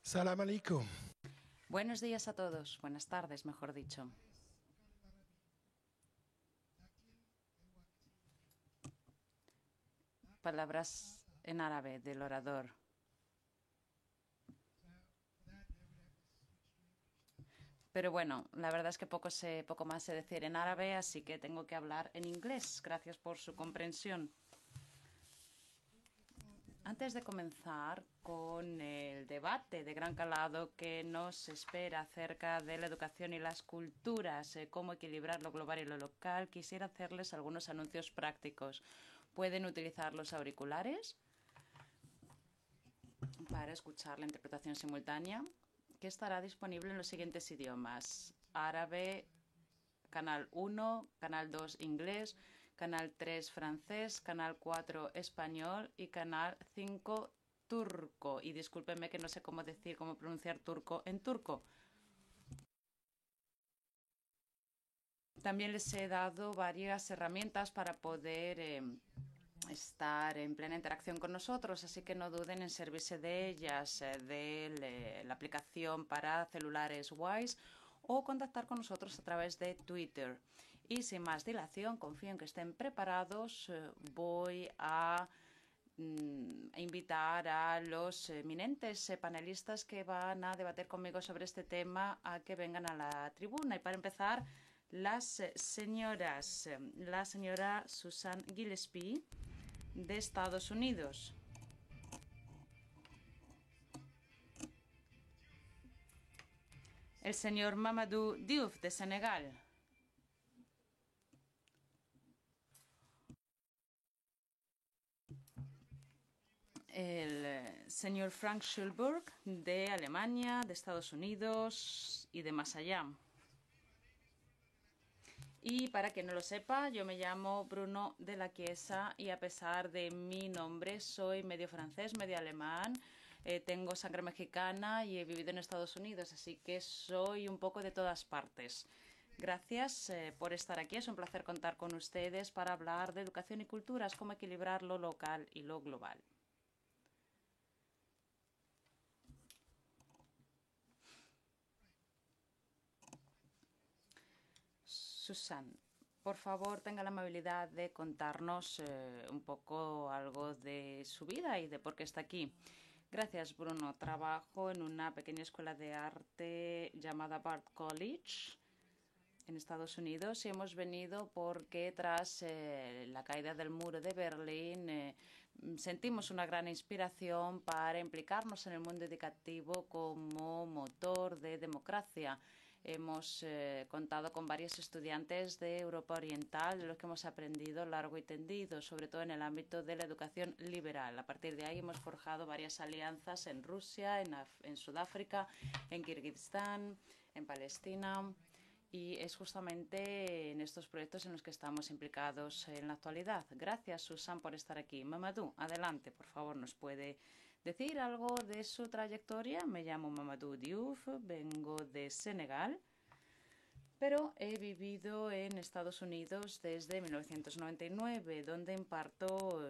Salam alaikum. Buenos días a todos, buenas tardes, mejor dicho. Palabras en árabe del orador. Pero bueno, la verdad es que poco más sé decir en árabe, así que tengo que hablar en inglés. Gracias por su comprensión. Antes de comenzar con el debate de gran calado que nos espera acerca de la educación y las culturas, cómo equilibrar lo global y lo local, quisiera hacerles algunos anuncios prácticos. Pueden utilizar los auriculares para escuchar la interpretación simultánea, que estará disponible en los siguientes idiomas: árabe, canal 1, canal 2 inglés, canal 3 francés, canal 4 español y canal 5 turco. Y discúlpenme que no sé cómo pronunciar turco en turco. También les he dado varias herramientas para poder estar en plena interacción con nosotros, así que no duden en servirse de ellas, de la aplicación para celulares Wise, o contactar con nosotros a través de Twitter. Y sin más dilación, confío en que estén preparados. Voy a invitar a los eminentes panelistas que van a debatir conmigo sobre este tema a que vengan a la tribuna. Y para empezar, las señoras, la señora Susan Gillespie de Estados Unidos. El señor Mamadou Diouf de Senegal. El señor Frank Schulberg de Alemania, de Estados Unidos y de más allá. Y para quien no lo sepa, yo me llamo Bruno de la Chiesa y a pesar de mi nombre soy medio francés, medio alemán. Tengo sangre mexicana y he vivido en Estados Unidos, así que soy un poco de todas partes. Gracias por estar aquí. Es un placer contar con ustedes para hablar de educación y culturas, cómo equilibrar lo local y lo global. Susan, por favor, tenga la amabilidad de contarnos un poco algo de su vida y de por qué está aquí. Gracias, Bruno. Trabajo en una pequeña escuela de arte llamada Bard College en Estados Unidos y hemos venido porque tras la caída del muro de Berlín sentimos una gran inspiración para implicarnos en el mundo educativo como motor de democracia. Hemos contado con varios estudiantes de Europa Oriental, de los que hemos aprendido largo y tendido, sobre todo en el ámbito de la educación liberal. A partir de ahí hemos forjado varias alianzas en Rusia, en Sudáfrica, en Kirguistán, en Palestina. Y es justamente en estos proyectos en los que estamos implicados en la actualidad. Gracias, Susan, por estar aquí. Mamadou, adelante, por favor, ¿nos puede decir algo de su trayectoria? Me llamo Mamadou Diouf, vengo de Senegal, pero he vivido en Estados Unidos desde 1999, donde imparto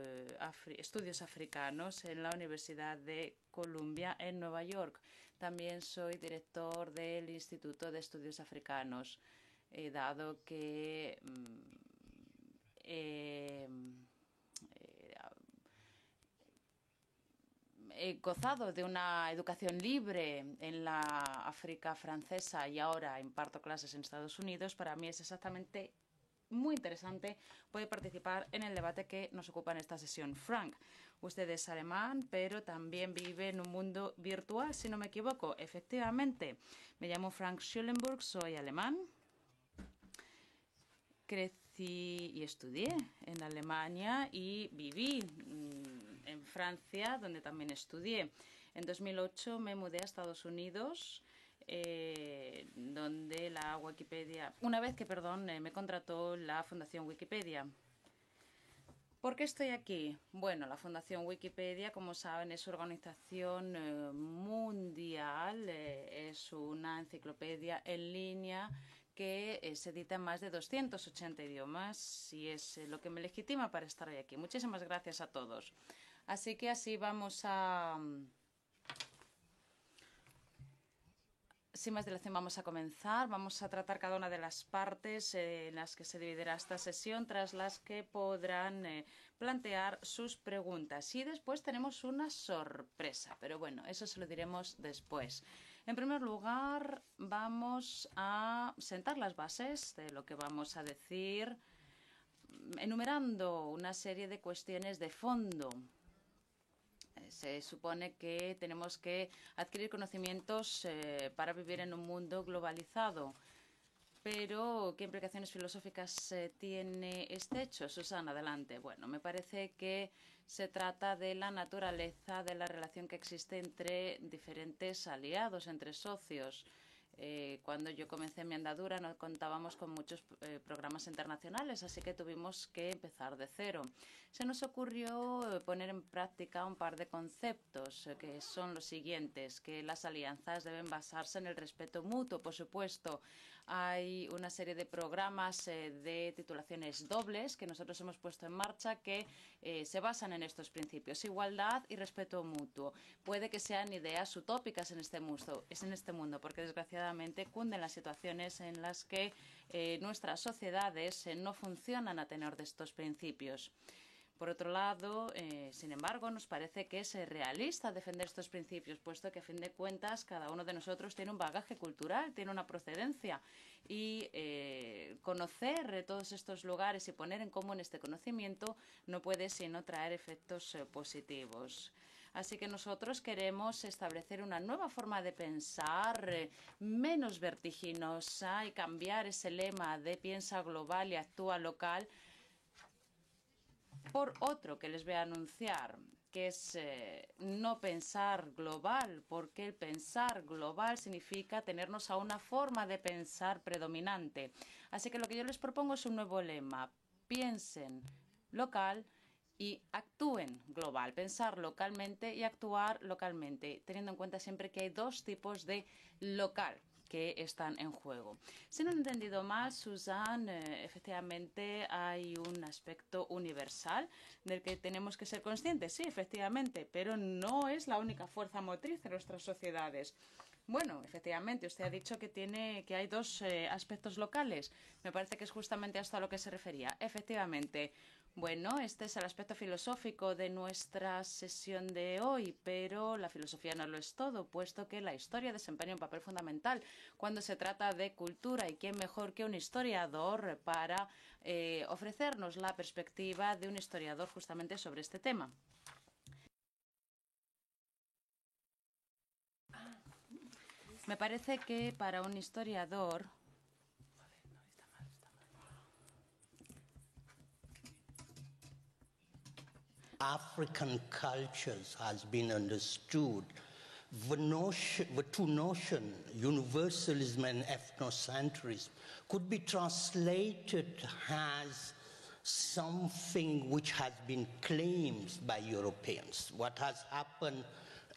estudios africanos en la Universidad de Columbia en Nueva York. También soy director del Instituto de Estudios Africanos, dado que eh, he gozado de una educación libre en la África francesa y ahora imparto clases en Estados Unidos. Para mí es exactamente muy interesante poder participar en el debate que nos ocupa en esta sesión. Frank, usted es alemán, pero también vive en un mundo virtual, si no me equivoco. Efectivamente, me llamo Frank Schulenburg, soy alemán. Crecí y estudié en Alemania y viví en Francia, donde también estudié. En 2008 me mudé a Estados Unidos, donde la Wikipedia, una vez que, perdón, me contrató la Fundación Wikipedia. ¿Por qué estoy aquí? Bueno, la Fundación Wikipedia, como saben, es una organización mundial, es una enciclopedia en línea que se edita en más de 280 idiomas y es lo que me legitima para estar hoy aquí. Muchísimas gracias a todos. Así que así vamos a Sin más dilación vamos a comenzar. Vamos a tratar cada una de las partes en las que se dividirá esta sesión, tras las que podrán plantear sus preguntas. Y después tenemos una sorpresa, pero bueno, eso se lo diremos después. En primer lugar, vamos a sentar las bases de lo que vamos a decir, enumerando una serie de cuestiones de fondo. Se supone que tenemos que adquirir conocimientos para vivir en un mundo globalizado. Pero, ¿qué implicaciones filosóficas tiene este hecho? Susana, adelante. Bueno, me parece que se trata de la naturaleza de la relación que existe entre diferentes aliados, entre socios. Cuando yo comencé mi andadura no contábamos con muchos programas internacionales, así que tuvimos que empezar de cero. Se nos ocurrió poner en práctica un par de conceptos que son los siguientes, que las alianzas deben basarse en el respeto mutuo, por supuesto. Hay una serie de programas de titulaciones dobles que nosotros hemos puesto en marcha que se basan en estos principios, igualdad y respeto mutuo. Puede que sean ideas utópicas en este mundo, porque desgraciadamente cunden las situaciones en las que nuestras sociedades no funcionan a tenor de estos principios. Por otro lado, sin embargo, nos parece que es realista defender estos principios, puesto que, a fin de cuentas, cada uno de nosotros tiene un bagaje cultural, tiene una procedencia. Y conocer todos estos lugares y poner en común este conocimiento no puede sino traer efectos positivos. Así que nosotros queremos establecer una nueva forma de pensar, menos vertiginosa, y cambiar ese lema de piensa global y actúa local por otro que les voy a anunciar, que es no pensar global, porque el pensar global significa tenernos a una forma de pensar predominante. Así que lo que yo les propongo es un nuevo lema. Piensen local y actúen global. Pensar localmente y actuar localmente, teniendo en cuenta siempre que hay dos tipos de local que están en juego. Si no he entendido mal, Susan, efectivamente hay un aspecto universal del que tenemos que ser conscientes. Sí, efectivamente, pero no es la única fuerza motriz de nuestras sociedades. Bueno, efectivamente, usted ha dicho que hay dos aspectos locales. Me parece que es justamente hasta a lo que se refería. Efectivamente. Bueno, este es el aspecto filosófico de nuestra sesión de hoy, pero la filosofía no lo es todo, puesto que la historia desempeña un papel fundamental cuando se trata de cultura, y quién mejor que un historiador para ofrecernos la perspectiva de un historiador justamente sobre este tema. Me parece que para un historiador African cultures has been understood. The two notions, universalism and ethnocentrism, could be translated as something which has been claimed by Europeans. What has happened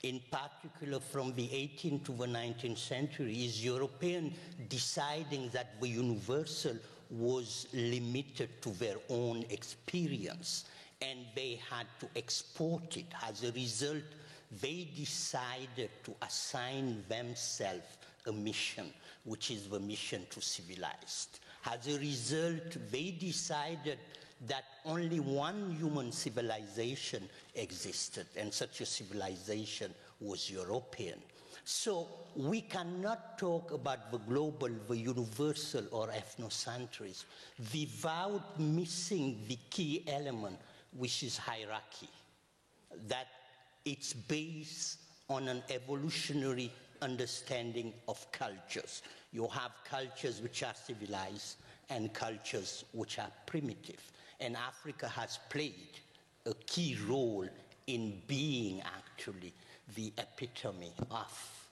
in particular from the 18th to the 19th century is Europeans deciding that the universal was limited to their own experience, and they had to export it. As a result, they decided to assign themselves a mission, which is the mission to civilize. As a result, they decided that only one human civilization existed, and such a civilization was European. So we cannot talk about the global, the universal, or ethnocentrism without missing the key element, which is hierarchy, that it's based on an evolutionary understanding of cultures. You have cultures which are civilized and cultures which are primitive. And Africa has played a key role in being actually the epitome of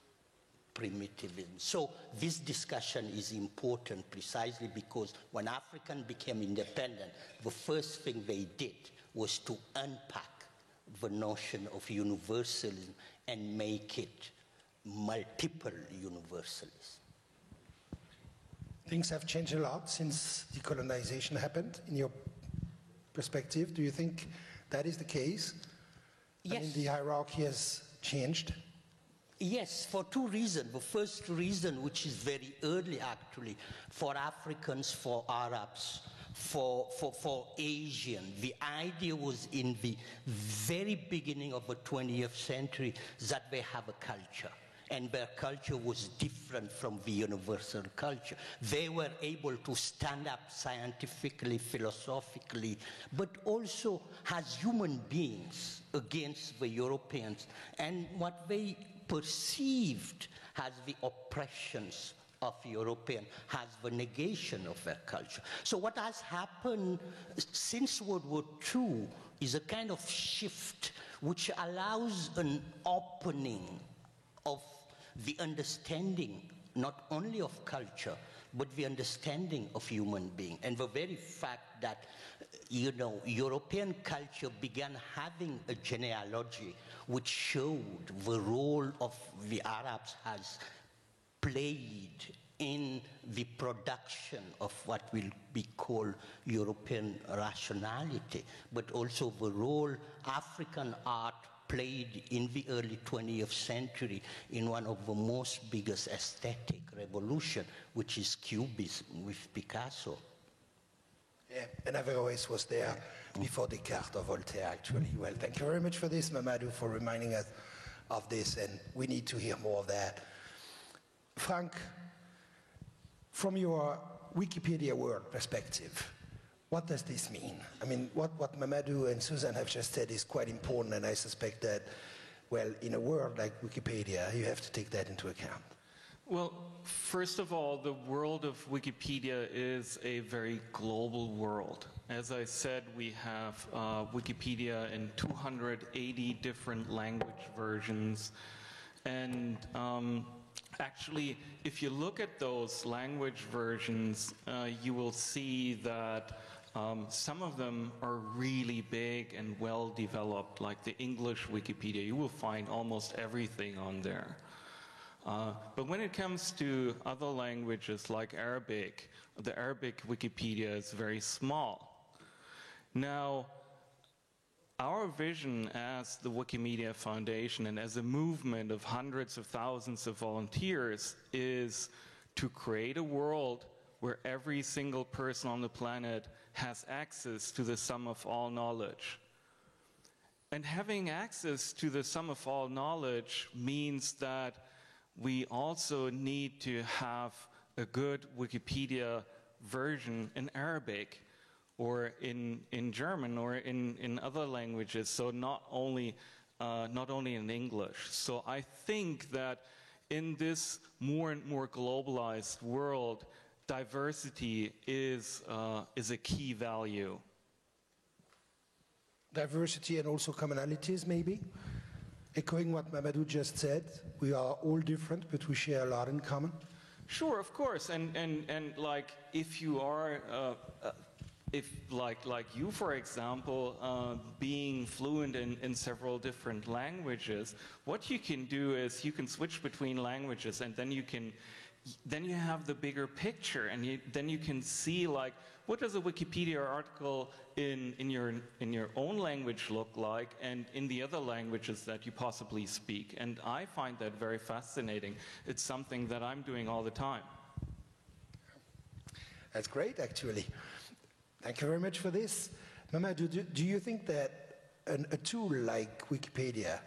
primitivism. So this discussion is important precisely because when Africans became independent, the first thing they did was to unpack the notion of universalism and make it multiple universalism. Things have changed a lot since decolonization happened, in your perspective. Do you think that is the case? Yes. I mean, the hierarchy has changed? Yes, for two reasons. The first reason, which is very early actually, for Africans, for Arabs, for Asian, the idea was in the very beginning of the 20th century that they have a culture. And their culture was different from the universal culture. They were able to stand up scientifically, philosophically, but also as human beings against the Europeans and what they perceived as the oppressions of European, has the negation of their culture. So what has happened since World War II is a kind of shift which allows an opening of the understanding not only of culture, but the understanding of human being. And the very fact that, you know, European culture began having a genealogy which showed the role of the Arabs has played in the production of what will be called European rationality, but also the role African art played in the early 20th century in one of the most biggest aesthetic revolution, which is Cubism with Picasso. Yeah, and Averroes was there before Descartes or Voltaire, actually. Well, thank you very much for this, Mamadou, for reminding us of this, and we need to hear more of that. Frank, from your Wikipedia world perspective, what does this mean? I mean, what Mamadou and Susan have just said is quite important, and I suspect that, well, in a world like Wikipedia, you have to take that into account. Well, first of all, the world of Wikipedia is a very global world. As I said, we have Wikipedia in 280 different language versions, and actually, if you look at those language versions, you will see that some of them are really big and well developed, like the English Wikipedia. You will find almost everything on there. But when it comes to other languages like Arabic, the Arabic Wikipedia is very small. Now, our vision as the Wikimedia Foundation and as a movement of hundreds of thousands of volunteers is to create a world where every single person on the planet has access to the sum of all knowledge. And having access to the sum of all knowledge means that we also need to have a good Wikipedia version in Arabic or in German or in other languages, so not only in English. So I think that in this more and more globalized world, diversity is a key value. Diversity and also commonalities, maybe? Echoing what Mamadou just said, we are all different, but we share a lot in common. Sure, of course, and like if you are, if like you, for example, being fluent in several different languages, what you can do is you can switch between languages, and then you have the bigger picture, and then you can see like what does a Wikipedia article in your own language look like, and in the other languages that you possibly speak. And I find that very fascinating. It's something that I'm doing all the time. That's great, actually. Thank you very much for this. Mamadou, do you think that a tool like Wikipedia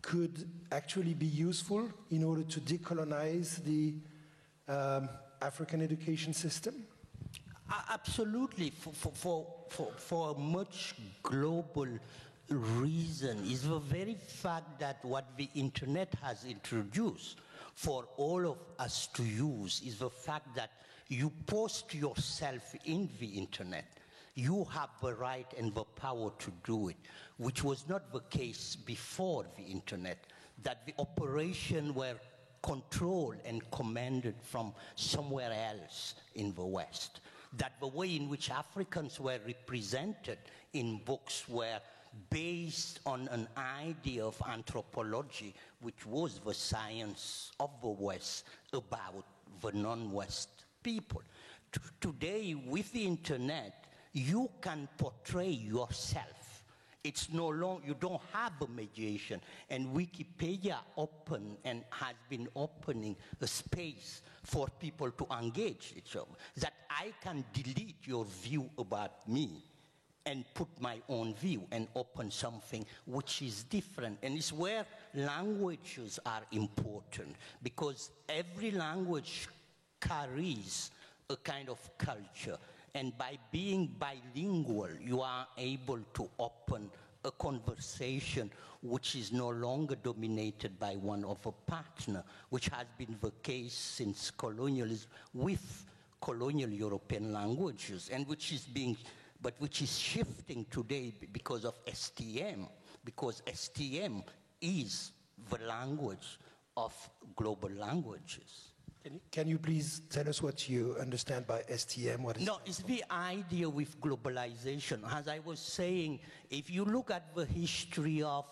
could actually be useful in order to decolonize the African education system? Absolutely. For a much global reason is the very fact that what the internet has introduced for all of us to use is the fact that you post yourself in the internet. You have the right and the power to do it, which was not the case before the internet, that the operation were controlled and commanded from somewhere else in the West, that the way in which Africans were represented in books were based on an idea of anthropology, which was the science of the West about the non-West people. Today, with the internet, you can portray yourself It's no longer, you don't have a mediation. And Wikipedia opened and has been opening a space for people to engage each other. That I can delete your view about me and put my own view and open something which is different. And it's where languages are important, because every language carries a kind of culture. And by being bilingual, you are able to open a conversation which is no longer dominated by one of a partner, which has been the case since colonialism with colonial European languages, and which is shifting today because of STM, because STM is the language of global languages. Can you please tell us what you understand by STM? What is it's the idea with globalization. As I was saying, if you look at the history of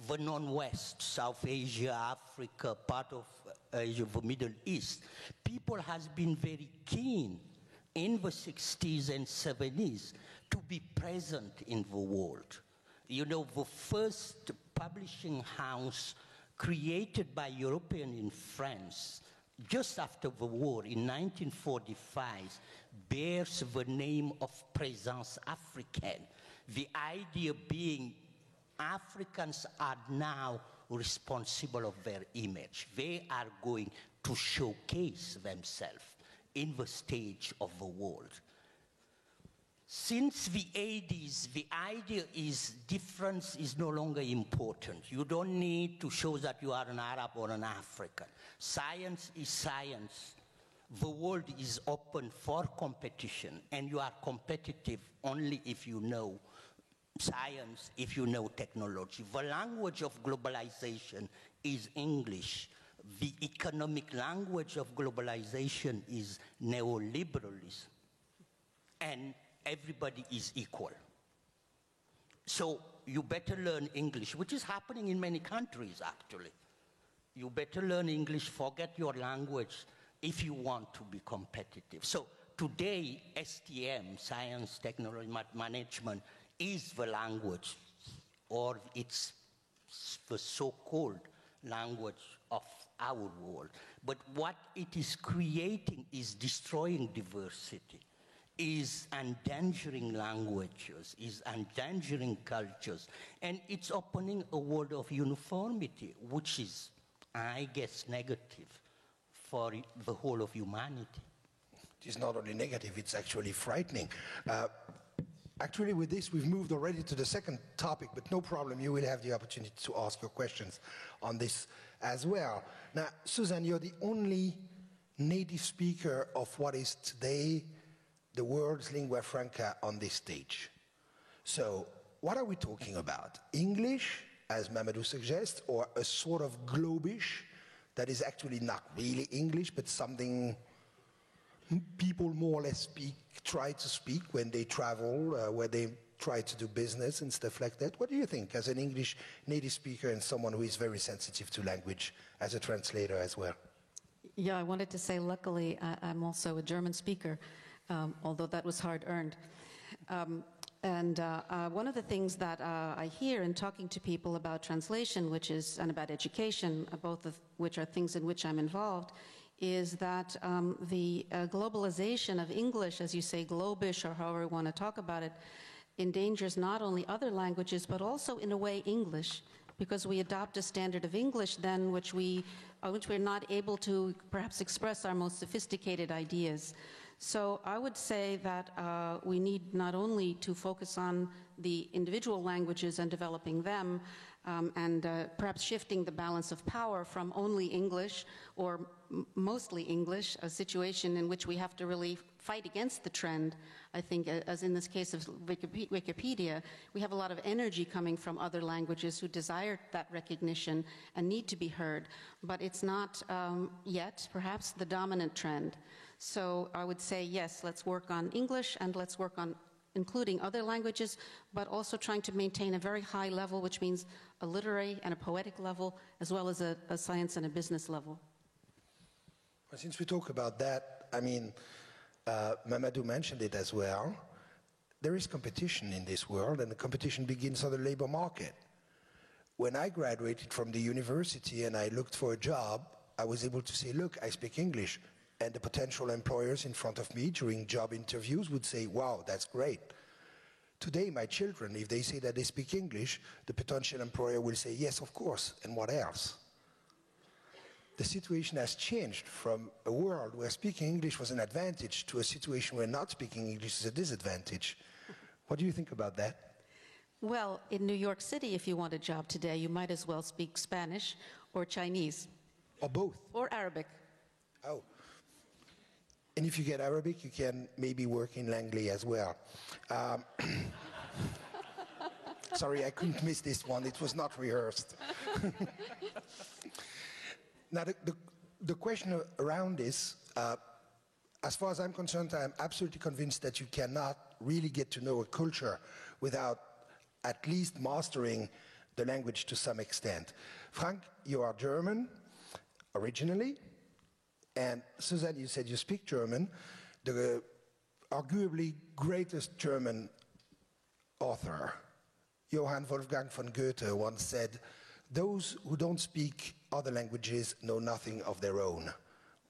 the non-West, South Asia, Africa, part of Asia, the Middle East, people has been very keen in the 60s and 70s to be present in the world. You know, the first publishing house created by Europeans in France just after the war, in 1945, bears the name of Présence Africaine. The idea being Africans are now responsible of their image. They are going to showcase themselves in the stage of the world. Since the 80s, the idea is difference is no longer important. You don't need to show that you are an Arab or an African. Science is science. The world is open for competition, and you are competitive only if you know science, if you know technology. The language of globalization is English. The economic language of globalization is neoliberalism. And everybody is equal. So you better learn English, which is happening in many countries, actually. You better learn English, forget your language, if you want to be competitive. So today, STM, Science, Technology, Management, is the language, or it's the so-called language of our world. But what it is creating is destroying diversity, is endangering languages, is endangering cultures, and it's opening a world of uniformity, which is, I guess, negative for the whole of humanity. It is not only negative, it's actually frightening. Actually, with this, we've moved already to the second topic, but no problem, you will have the opportunity to ask your questions on this as well. Now, Suzanne, you're the only native speaker of what is today the world's lingua franca on this stage. So, what are we talking about? English, as Mamadou suggests, or a sort of globish that is actually not really English, but something people more or less try to speak when they travel, where they try to do business and stuff like that. What do you think, as an English native speaker and someone who is very sensitive to language, as a translator as well? Yeah, I wanted to say, luckily, I'm also a German speaker, although that was hard-earned. One of the things that I hear in talking to people about translation, and about education, both of which are things in which I'm involved, is that the globalization of English, as you say, globish, or however you want to talk about it, endangers not only other languages, but also, in a way, English, because we adopt a standard of English then which we're not able to perhaps express our most sophisticated ideas. So I would say that we need not only to focus on the individual languages and developing them, and perhaps shifting the balance of power from only English or mostly English, a situation in which we have to really fight against the trend. I think, as in this case of Wikipedia, we have a lot of energy coming from other languages who desire that recognition and need to be heard, but it's not yet perhaps the dominant trend. So I would say, yes, let's work on English, and let's work on including other languages, but also trying to maintain a very high level, which means a literary and a poetic level, as well as a science and a business level. Well, since we talk about that, I mean, Mamadou mentioned it as well. there is competition in this world, and the competition begins on the labor market. When I graduated from the university and I looked for a job, I was able to say, look, I speak English. And the potential employers in front of me during job interviews would say, wow, that's great. Today, my children, if they say that they speak English, the potential employer will say, yes, of course, and what else? The situation has changed from a world where speaking English was an advantage to a situation where not speaking English is a disadvantage. What do you think about that? Well, in New York City, if you want a job today, you might as well speak Spanish or Chinese. Or both. Or Arabic. Oh. And if you get Arabic, you can maybe work in Langley as well. Sorry, I couldn't miss this one. It was not rehearsed. Now, the question around this, as far as I'm concerned, I'm absolutely convinced that you cannot really get to know a culture without at least mastering the language to some extent. Frank, you are German originally, and Suzanne, you said you speak German. The arguably greatest German author, Johann Wolfgang von Goethe, once said, "Those who don't speak other languages know nothing of their own."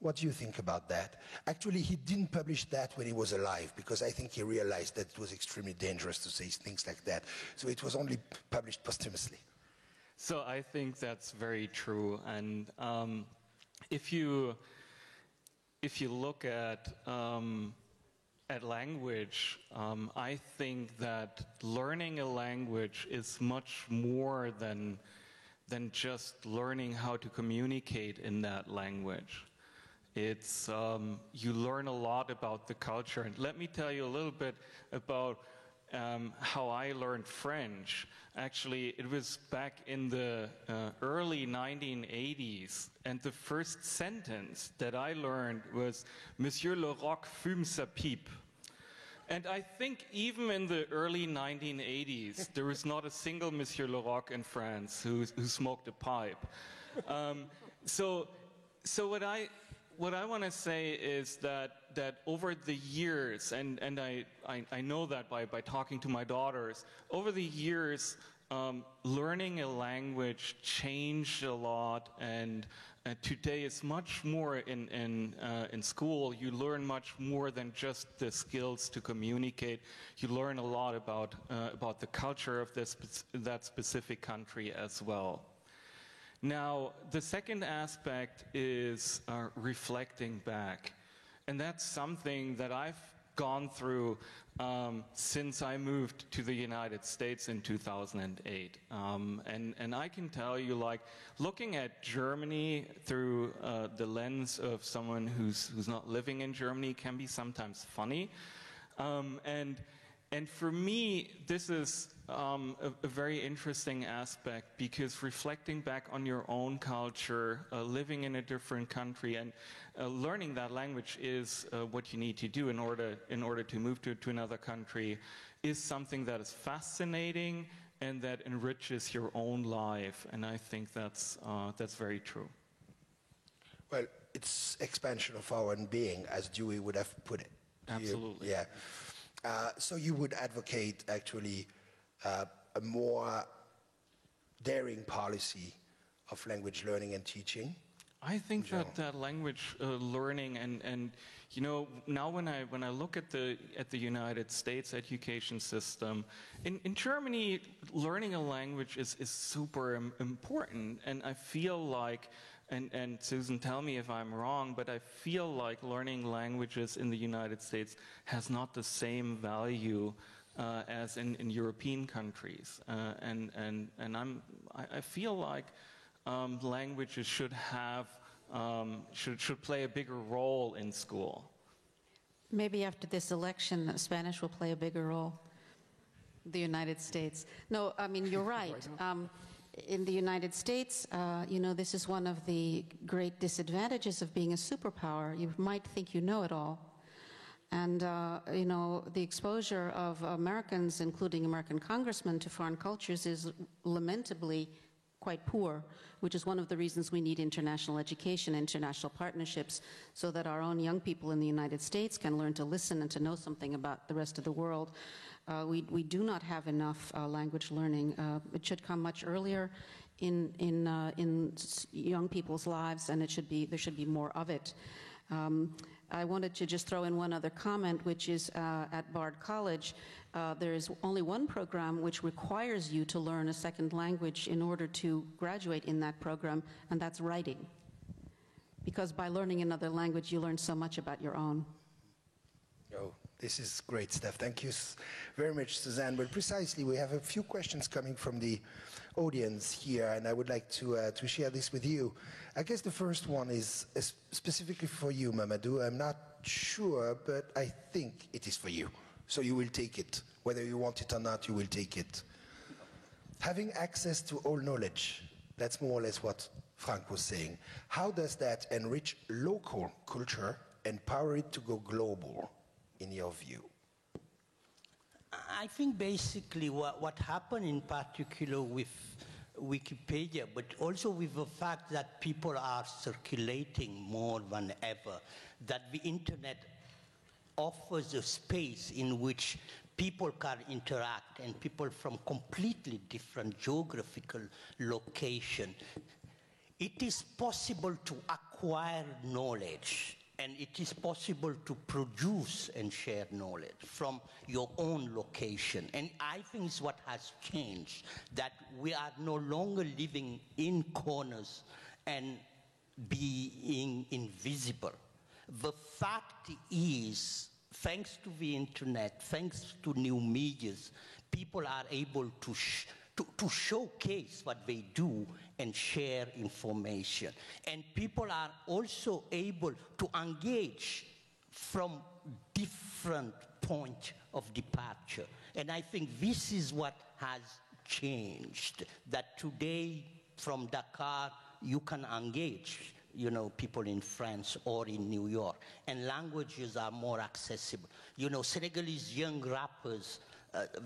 What do you think about that? Actually, he didn't publish that when he was alive, because I think he realized that it was extremely dangerous to say things like that. So it was only published posthumously. So I think that's very true. And if you look at language, I think that learning a language is much more than just learning how to communicate in that language. It's, you learn a lot about the culture. And let me tell you a little bit about how I learned French. Actually, it was back in the early 1980s, and the first sentence that I learned was, "Monsieur le Roc fume sa pipe." And I think even in the early 1980s, there was not a single Monsieur le Roc in France who smoked a pipe. So what I want to say is that over the years, and I know that by talking to my daughters, over the years, learning a language changed a lot, and today is much more in school. You learn much more than just the skills to communicate. You learn a lot about the culture of that specific country as well. Now, the second aspect is reflecting back. And that's something that I've gone through since I moved to the United States in 2008. And I can tell you, like, looking at Germany through the lens of someone who's not living in Germany can be sometimes funny. And for me, this is a very interesting aspect, because reflecting back on your own culture, living in a different country, and learning that language is what you need to do in order to move to another country, is something that is fascinating and that enriches your own life. And I think that's very true. Well, it's expansion of our own being, as Dewey would have put it. Absolutely. Yeah. So you would advocate actually a more daring policy of language learning and teaching? I think that language learning and you know, now when I look at the United States education system, in Germany, learning a language is super important, and I feel like, and Susan, tell me if I'm wrong, but I feel like learning languages in the United States has not the same value as in European countries, and I feel like languages should have should play a bigger role in school. Maybe after this election, Spanish will play a bigger role. The United States. No, I mean, you're right. In the United States, you know, this is one of the great disadvantages of being a superpower. You might think you know it all. And, you know, the exposure of Americans, including American congressmen, to foreign cultures is lamentably quite poor, which is one of the reasons we need international education, international partnerships, so that our own young people in the United States can learn to listen and to know something about the rest of the world. We do not have enough language learning. It should come much earlier in young people's lives, and there should be more of it. I wanted to just throw in one other comment, which is at Bard College, there is only one program which requires you to learn a second language in order to graduate in that program, and that's writing. Because by learning another language, you learn so much about your own. Oh, this is great stuff. Thank you very much, Suzanne. Well, precisely, we have a few questions coming from the audience here, and I would like to share this with you. I guess the first one is specifically for you, Mamadou. I'm not sure, but I think it is for you. So you will take it. Whether you want it or not, you will take it. Having access to all knowledge, that's more or less what Frank was saying. How does that enrich local culture and power it to go global, in your view? I think basically what happened in particular with Wikipedia, but also with the fact that people are circulating more than ever, that the internet offers a space in which people can interact, and people from completely different geographical location. It is possible to acquire knowledge, and it is possible to produce and share knowledge from your own location. And I think it's what has changed, that we are no longer living in corners and being invisible. The fact is, thanks to the internet, thanks to new medias, people are able to showcase what they do and share information. And people are also able to engage from different points of departure. And I think this is what has changed, that today from Dakar you can engage, people in France or in New York, and languages are more accessible. Senegalese young rappers,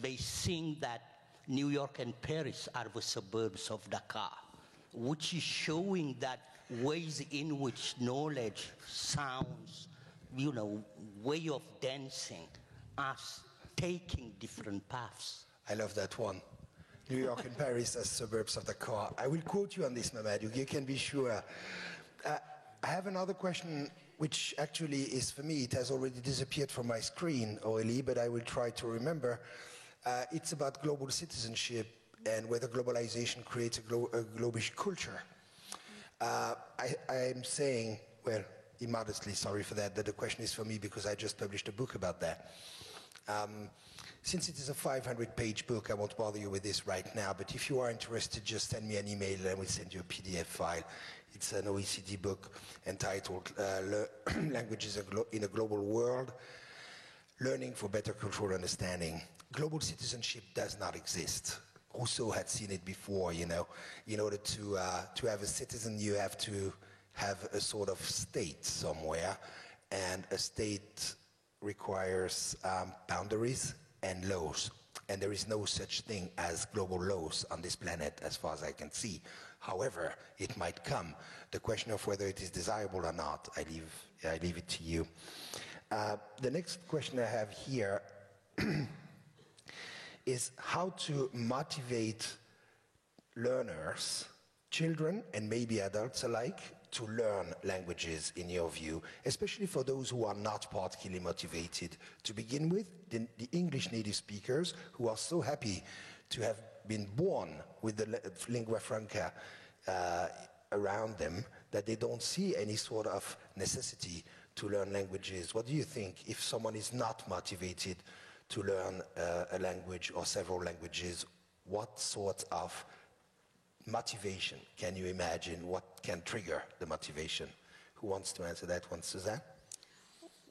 they sing that New York and Paris are the suburbs of Dakar, which is showing that ways in which knowledge, sounds, way of dancing are taking different paths. I love that one. New York and Paris as suburbs of Dakar. I will quote you on this, Mamadou. You can be sure. I have another question, which actually is for me. It has already disappeared from my screen, Aurélie, but I will try to remember. It's about global citizenship and whether globalization creates a global culture. I'm saying, well, immodestly, sorry for that the question is for me because I just published a book about that. Since it is a 500-page book, I won't bother you with this right now, but if you are interested, just send me an email and we'll send you a PDF file. It's an OECD book entitled Languages in a Global World, Learning for Better Cultural Understanding. Global citizenship does not exist. Rousseau had seen it before, In order to have a citizen, you have to have a sort of state somewhere, and a state requires boundaries and laws. And there is no such thing as global laws on this planet, as far as I can see. However, it might come. The question of whether it is desirable or not, I leave it to you. The next question I have here is how to motivate learners, children and maybe adults alike, to learn languages, in your view, especially for those who are not particularly motivated. To begin with, the English native speakers who are so happy to have been born with the lingua franca around them that they don't see any sort of necessity to learn languages. What do you think if someone is not motivated to learn a language or several languages? What sort of motivation can you imagine? What can trigger the motivation? Who wants to answer that one? Suzanne?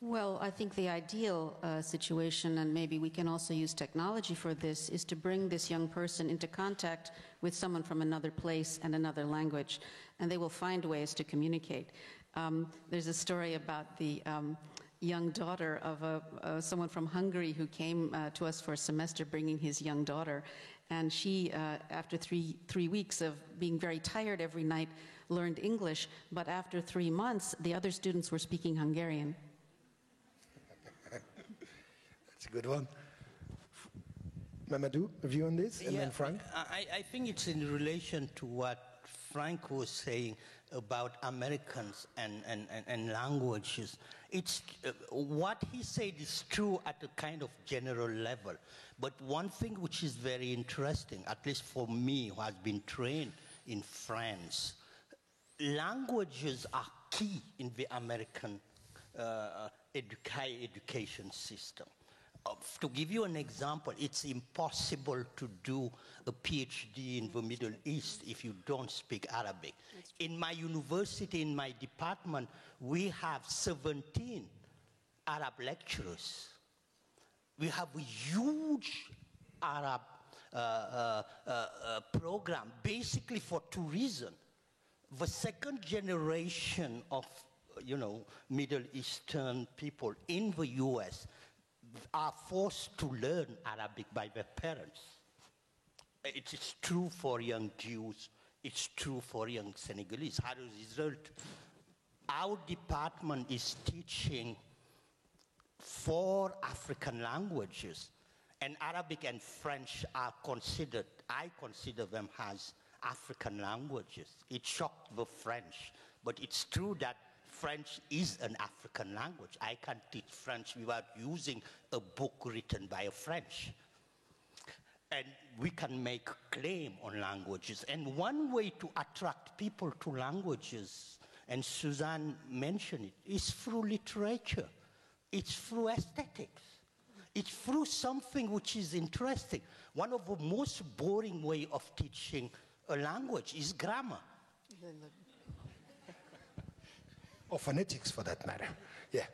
Well, I think the ideal situation, and maybe we can also use technology for this, is to bring this young person into contact with someone from another place and another language, and they will find ways to communicate. There's a story about the young daughter of someone from Hungary who came to us for a semester bringing his young daughter. And she, after three weeks of being very tired every night, learned English. But after 3 months, the other students were speaking Hungarian. That's a good one. Mamadou, a view on this? And then Frank? I think it's in relation to what Frank was saying about Americans and languages. It's, what he said is true at a kind of general level. But one thing which is very interesting, at least for me who has been trained in France, languages are key in the American higher education system. To give you an example, it's impossible to do a PhD in the Middle East if you don't speak Arabic. In my university, in my department, we have 17 Arab lecturers. We have a huge Arab program, basically for two reasons. The second generation of, Middle Eastern people in the US are forced to learn Arabic by their parents. It is true for young Jews, it's true for young Senegalese. As a result, our department is teaching 4 African languages, and Arabic and French are considered, I consider them as African languages. It shocked the French, but it's true that French is an African language. I can't teach French without using a book written by a French. And we can make claim on languages. And one way to attract people to languages, and Suzanne mentioned it, is through literature. It's through aesthetics. It's through something which is interesting. One of the most boring ways of teaching a language is grammar. Or phonetics, for that matter. Yeah.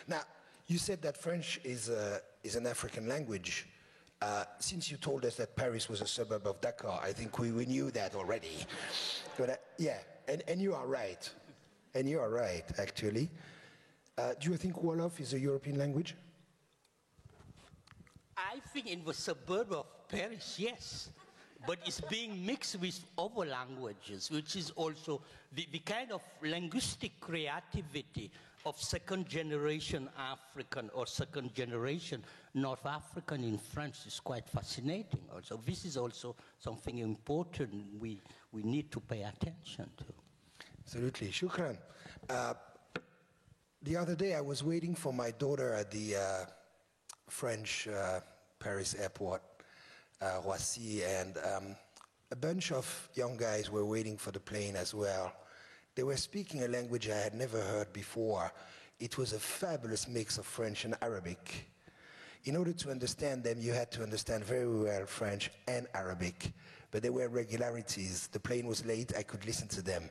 Now, you said that French is an African language. Since you told us that Paris was a suburb of Dakar, I think we knew that already. But, yeah, and you are right. And you are right, actually. Do you think Wolof is a European language? I think in the suburb of Paris, yes. But it's being mixed with other languages, which is also the kind of linguistic creativity of second-generation African or second-generation North African in French is quite fascinating also. This is also something important we need to pay attention to. Absolutely. Shukran. The other day I was waiting for my daughter at the French Paris airport. Roissy, and a bunch of young guys were waiting for the plane as well. They were speaking a language I had never heard before. It was a fabulous mix of French and Arabic. In order to understand them, you had to understand very well French and Arabic, but there were regularities. The plane was late, I could listen to them.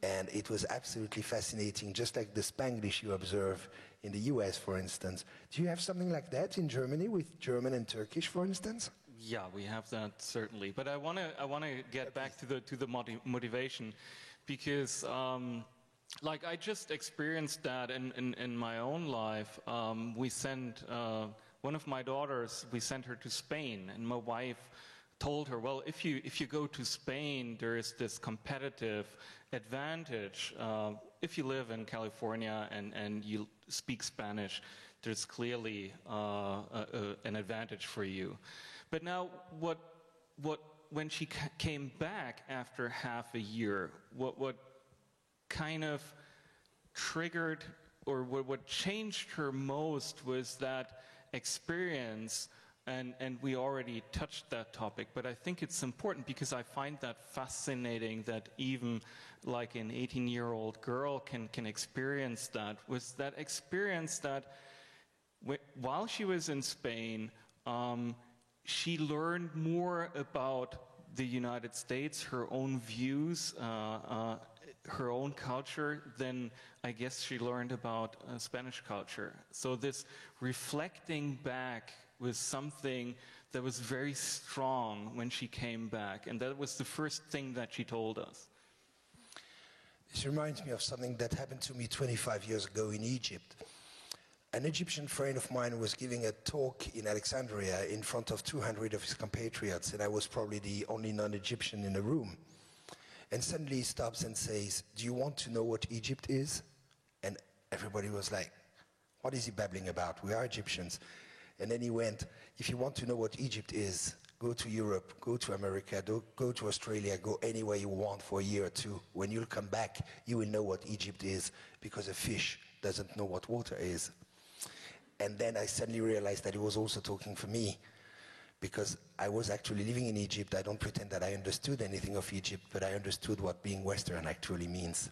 And it was absolutely fascinating, just like the Spanglish you observe in the US, for instance. Do you have something like that in Germany with German and Turkish, for instance? Yeah, we have that certainly, but I want to get back to the motivation, because like I just experienced that in my own life. We sent one of my daughters. We sent her to Spain, and my wife told her, well, if you go to Spain, there is this competitive advantage. If you live in California and you speak Spanish, there's clearly an advantage for you. But now, when she came back after half a year, what kind of triggered or what changed her most was that experience, and we already touched that topic, but I think it's important because I find that fascinating that even like an 18-year-old girl can experience that, was that experience that while she was in Spain, she learned more about the United States, her own views, her own culture, than I guess she learned about Spanish culture. So this reflecting back was something that was very strong when she came back, and that was the first thing that she told us. This reminds me of something that happened to me 25 years ago in Egypt. an Egyptian friend of mine was giving a talk in Alexandria in front of 200 of his compatriots, and I was probably the only non-Egyptian in the room. And suddenly he stops and says, "Do you want to know what Egypt is?" And everybody was like, "What is he babbling about? We are Egyptians." And then he went, "If you want to know what Egypt is, go to Europe, go to America, go to Australia, go anywhere you want for a year or two. When you'll come back, you will know what Egypt is, because a fish doesn't know what water is." And then I suddenly realized that he was also talking for me, because I was actually living in Egypt. I don't pretend that I understood anything of Egypt, but I understood what being Western actually means.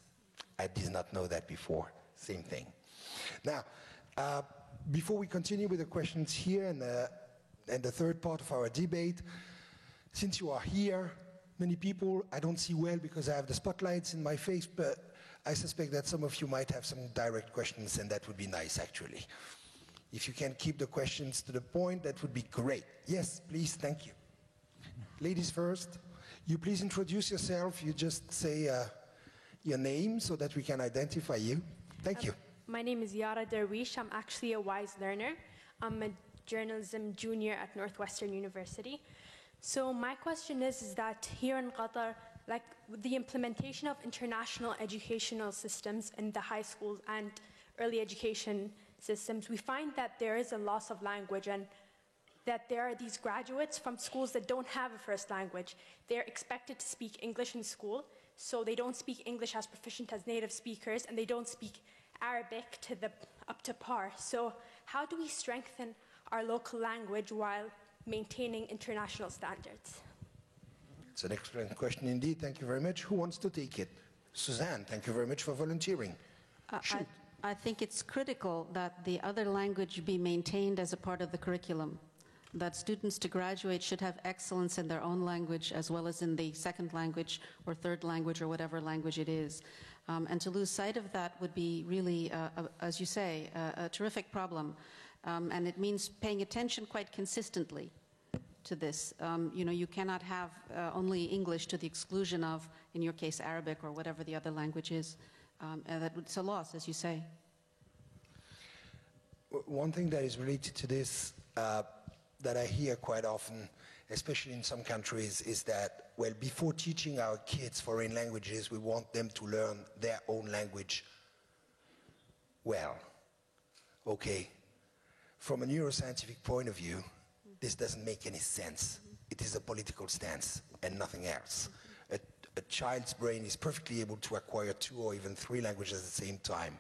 I did not know that before. Same thing. Now, before we continue with the questions here and the third part of our debate, since you are here, many people I don't see well because I have the spotlights in my face, but I suspect that some of you might have some direct questions, and that would be nice, actually. If you can keep the questions to the point, that would be great. Yes, please, thank you. Ladies first. You please introduce yourself. You just say your name so that we can identify you. Thank you. My name is Yara Darwish. I'm actually a WISE learner. I'm a journalism junior at Northwestern University. So my question is that here in Qatar, like the implementation of international educational systems in the high schools and early education systems, we find that there is a loss of language, and that there are these graduates from schools that don't have a first language. They're expected to speak English in school, so they don't speak English as proficient as native speakers, and they don't speak Arabic up to par. So how do we strengthen our local language while maintaining international standards? It's an excellent question indeed. Thank you very much. Who wants to take it? Suzanne, thank you very much for volunteering. I think it's critical that the other language be maintained as a part of the curriculum, that students to graduate should have excellence in their own language as well as in the second language or third language or whatever language it is. And to lose sight of that would be really, as you say, a terrific problem. And it means paying attention quite consistently to this. You cannot have only English to the exclusion of, in your case, Arabic or whatever the other language is. It's a loss, as you say. One thing that is related to this that I hear quite often, especially in some countries, is that, well, before teaching our kids foreign languages, we want them to learn their own language well. Okay, from a neuroscientific point of view, this doesn't make any sense. It is a political stance and nothing else. A child's brain is perfectly able to acquire 2 or even 3 languages at the same time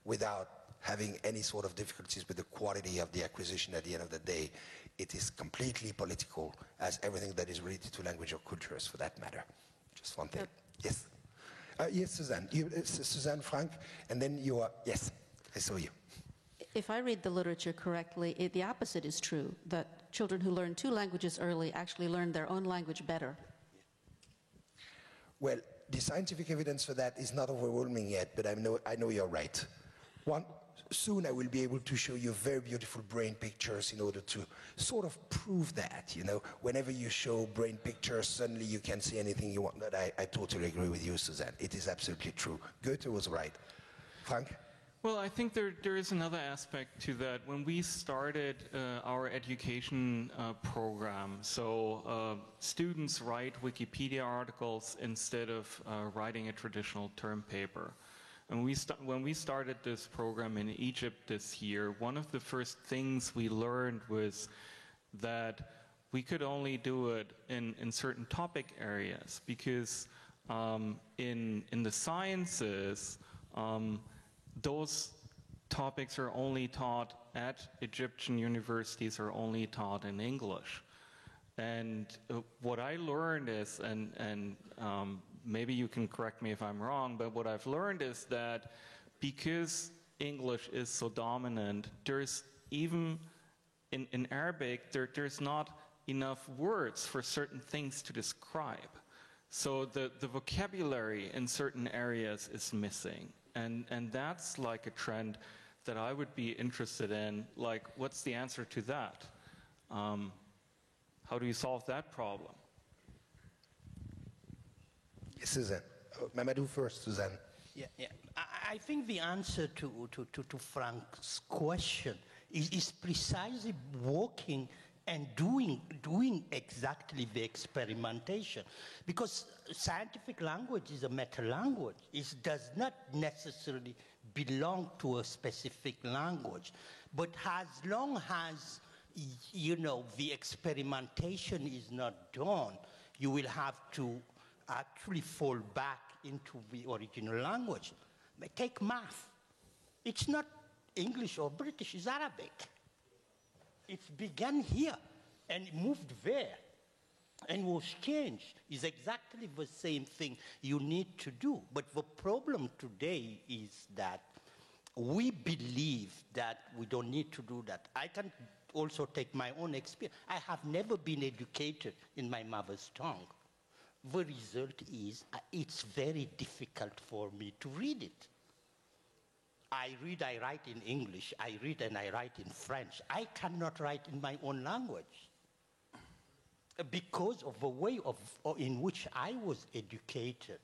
without having any sort of difficulties with the quality of the acquisition at the end of the day. It is completely political, as everything that is related to language or cultures, for that matter. Just one thing. Yes. Yes, Suzanne. Suzanne Frank, and then you are, yes, I saw you. If I read the literature correctly, the opposite is true, that children who learn 2 languages early actually learn their own language better. Well, the scientific evidence for that is not overwhelming yet, but I know you're right. Soon I will be able to show you very beautiful brain pictures in order to sort of prove that, Whenever you show brain pictures, suddenly you can see anything you want. But I totally agree with you, Suzanne. It is absolutely true. Goethe was right. Frank? Well, I think there is another aspect to that. When we started our education program, so students write Wikipedia articles instead of writing a traditional term paper. And when we started this program in Egypt this year, one of the first things we learned was that we could only do it in certain topic areas, because in the sciences, those topics are only taught at Egyptian universities, are only taught in English. And what I learned is, and maybe you can correct me if I'm wrong, but what I've learned is that because English is so dominant, there's even in Arabic, there's not enough words for certain things to describe. So the vocabulary in certain areas is missing. And that's like a trend that I would be interested in. Like, what's the answer to that? How do you solve that problem? Yes, Suzanne. Mamadou first, Suzanne. Yeah. I I think the answer to Frank's question is precisely walking and doing exactly the experimentation. Because scientific language is a meta-language. It does not necessarily belong to a specific language. But as long as, you know, the experimentation is not done, you will have to actually fall back into the original language. But take math. It's not English or British, it's Arabic. It began here and moved there and was changed. It's exactly the same thing you need to do. But the problem today is that we believe that we don't need to do that. I can also take my own experience. I have never been educated in my mother's tongue. The result is it's very difficult for me to read it. I read, I write in English. I read and I write in French. I cannot write in my own language because of the way in which I was educated.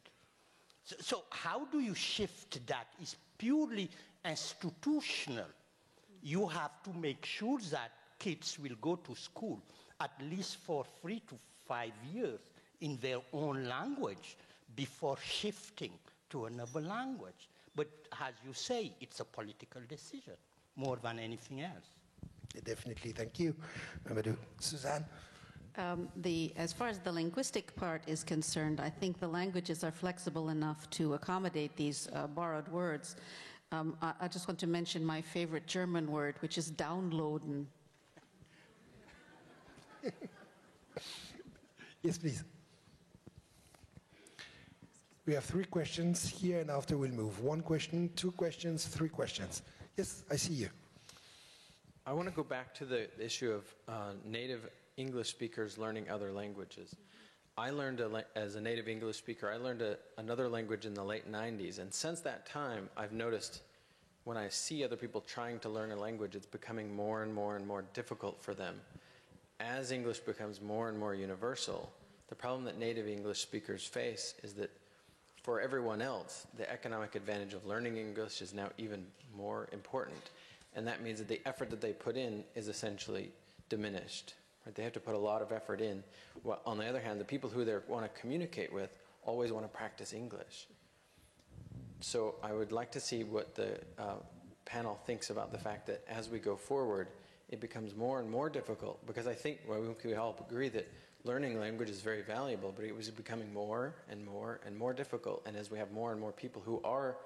So how do you shift that? It's purely institutional. You have to make sure that kids will go to school at least for 3 to 5 years in their own language before shifting to another language. But as you say, it's a political decision more than anything else. Definitely, thank you, Mamadou. Suzanne? As far as the linguistic part is concerned, I think the languages are flexible enough to accommodate these borrowed words. I just want to mention my favorite German word, which is downloaden. Yes, please. We have 3 questions here, and after we'll move. 1 question, 2 questions, 3 questions. Yes, I see you. I want to go back to the issue of native English speakers learning other languages. I learned, as a native English speaker, I learned another language in the late 90s, and since that time, I've noticed when I see other people trying to learn a language, it's becoming more and more and more difficult for them. As English becomes more and more universal, the problem that native English speakers face is that for everyone else, the economic advantage of learning English is now even more important. And that means that the effort that they put in is essentially diminished. Right? They have to put a lot of effort in. Well, on the other hand, the people who they want to communicate with always want to practice English. So I would like to see what the panel thinks about the fact that as we go forward, it becomes more and more difficult, because I think we all agree that learning language is very valuable, but it was becoming more and more and more difficult. And as we have more and more people who are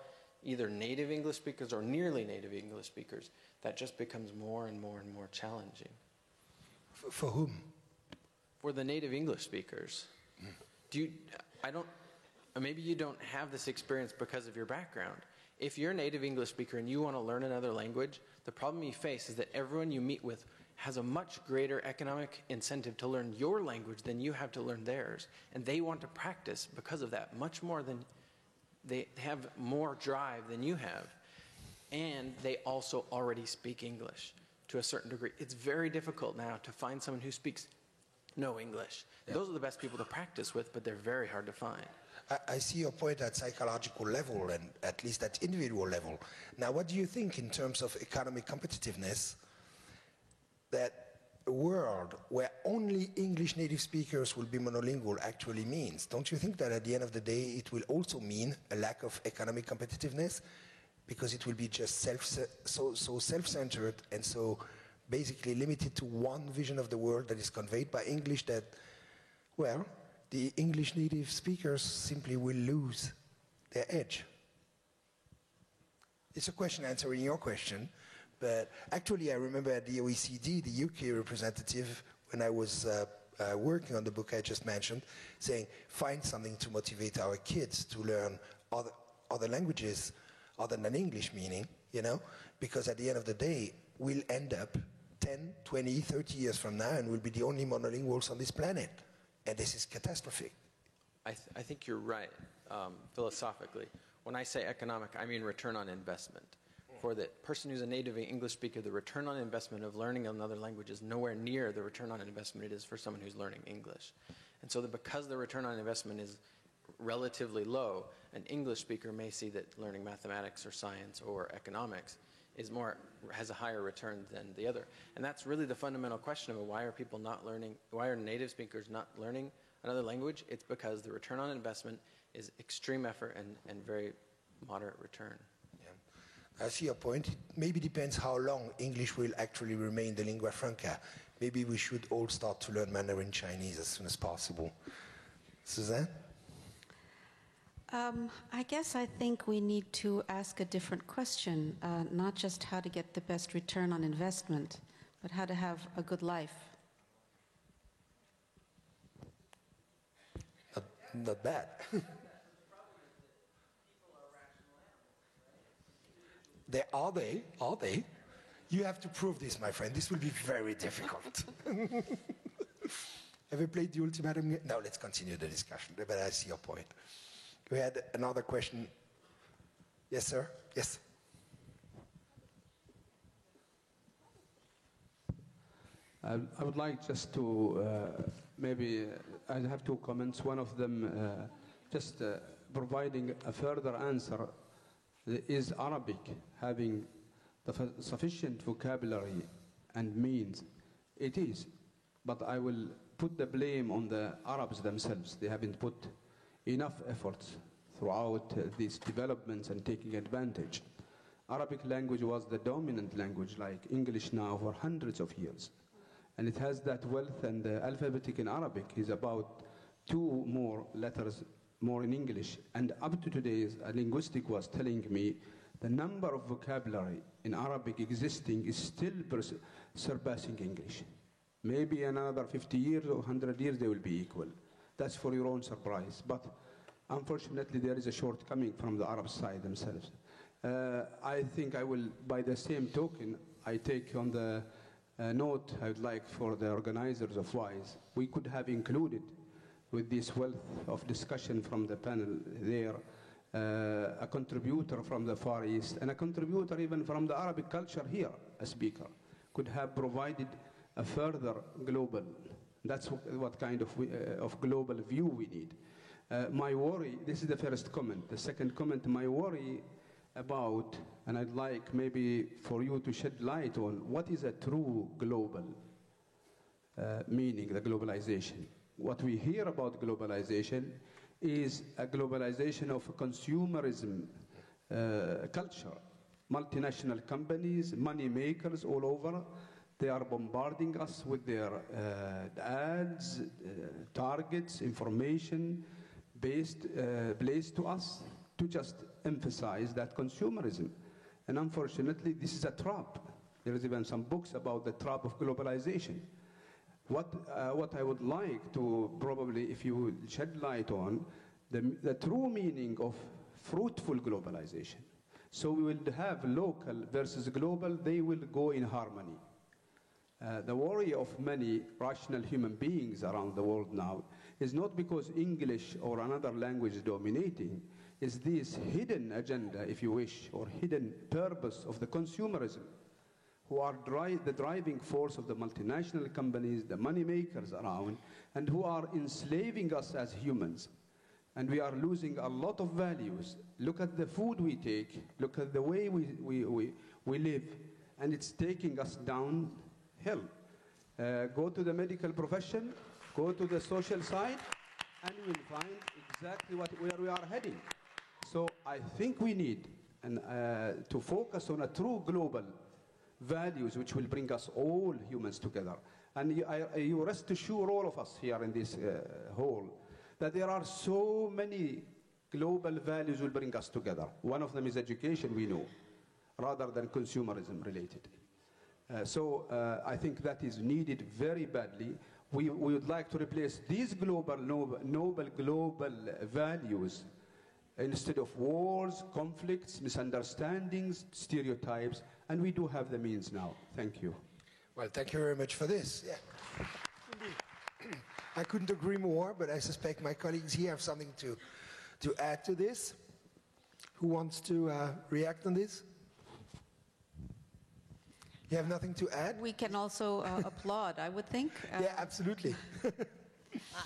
either native English speakers or nearly native English speakers, that just becomes more and more and more challenging. For whom? For the native English speakers. Maybe you don't have this experience because of your background. If you're a native English speaker and you want to learn another language, the problem you face is that everyone you meet with has a much greater economic incentive to learn your language than you have to learn theirs. And they want to practice because of that much more than they have more drive than you have. And they also already speak English to a certain degree. It's very difficult now to find someone who speaks no English. Yeah. Those are the best people to practice with, but they're very hard to find. I see your point at psychological level and at least at individual level. Now, what do you think in terms of economic competitiveness that a world where only English native speakers will be monolingual actually means? Don't you think that at the end of the day it will also mean a lack of economic competitiveness, because it will be just so self-centered and so basically limited to one vision of the world that is conveyed by English that, well, the English native speakers simply will lose their edge? It's a question answering your question, but actually I remember at the OECD, the UK representative, when I was working on the book I just mentioned, saying, find something to motivate our kids to learn other languages other than English, meaning, you know, because at the end of the day, we'll end up 10, 20, 30 years from now and we'll be the only monolinguals on this planet. And this is catastrophic. I think you're right, philosophically. When I say economic, I mean return on investment. For the person who's a native English speaker, the return on investment of learning another language is nowhere near the return on investment it is for someone who's learning English. And so because the return on investment is relatively low, an English speaker may see that learning mathematics or science or economics has a higher return than the other. And that's really the fundamental question of why are people not learning, why are native speakers not learning another language? It's because the return on investment is extreme effort and very moderate return. I see your point. It maybe depends how long English will actually remain the lingua franca. Maybe we should all start to learn Mandarin Chinese as soon as possible. Suzanne? I guess I think we need to ask a different question, not just how to get the best return on investment, but how to have a good life. Not bad. Are they? You have to prove this, my friend. This will be very difficult. Have you played the ultimatum game? No, let's continue the discussion, but I see your point. We had another question. Yes, sir? Yes. I would like just to, maybe I have two comments. One of them, just providing a further answer. Is Arabic having the sufficient vocabulary and means? It is, but I will put the blame on the Arabs themselves. They haven't put enough efforts throughout these developments and taking advantage. Arabic language was the dominant language, like English now, for hundreds of years. And it has that wealth, and the alphabetic in Arabic is about 2 more letters more in English. And up to today, a linguistic was telling me the number of vocabulary in Arabic existing is still surpassing English. Maybe another 50 years or 100 years they will be equal. That's for your own surprise. But unfortunately, there is a shortcoming from the Arab side themselves. I think I will, by the same token, I take on the note I would like for the organizers of WISE, we could have included with this wealth of discussion from the panel there, a contributor from the Far East and a contributor even from the Arabic culture here, a speaker, could have provided a further global, that's what kind of global view we need. My worry, this is the first comment. The second comment, my worry about, and I'd like maybe for you to shed light on, what is a true global meaning, the globalization. What we hear about globalization is a globalization of consumerism culture. Multinational companies, money makers all over, they are bombarding us with their ads, targets, information placed to us to just emphasize that consumerism. And unfortunately, this is a trap. There is even some books about the trap of globalization. What I would like to probably, if you would shed light on, the true meaning of fruitful globalization. So we will have local versus global, they will go in harmony. The worry of many rational human beings around the world now is not because English or another language is dominating, is this hidden agenda, if you wish, or hidden purpose of the consumerism, who are the driving force of the multinational companies, the money makers around, and who are enslaving us as humans. And we are losing a lot of values. Look at the food we take, look at the way we live, and it's taking us downhill. Go to the medical profession, go to the social side, and you will find exactly where we are heading. So I think we need to focus on a true global values which will bring us all humans together. And you rest assured, all of us here in this hall, that there are so many global values will bring us together. One of them is education, we know, rather than consumerism related. So I think that is needed very badly. We would like to replace these noble global values instead of wars, conflicts, misunderstandings, stereotypes, and we do have the means now. Thank you. Well, thank you very much for this. Yeah. Indeed. I couldn't agree more, but I suspect my colleagues here have something to add to this. Who wants to react on this? You have nothing to add? We can also applaud, I would think. Yeah, absolutely.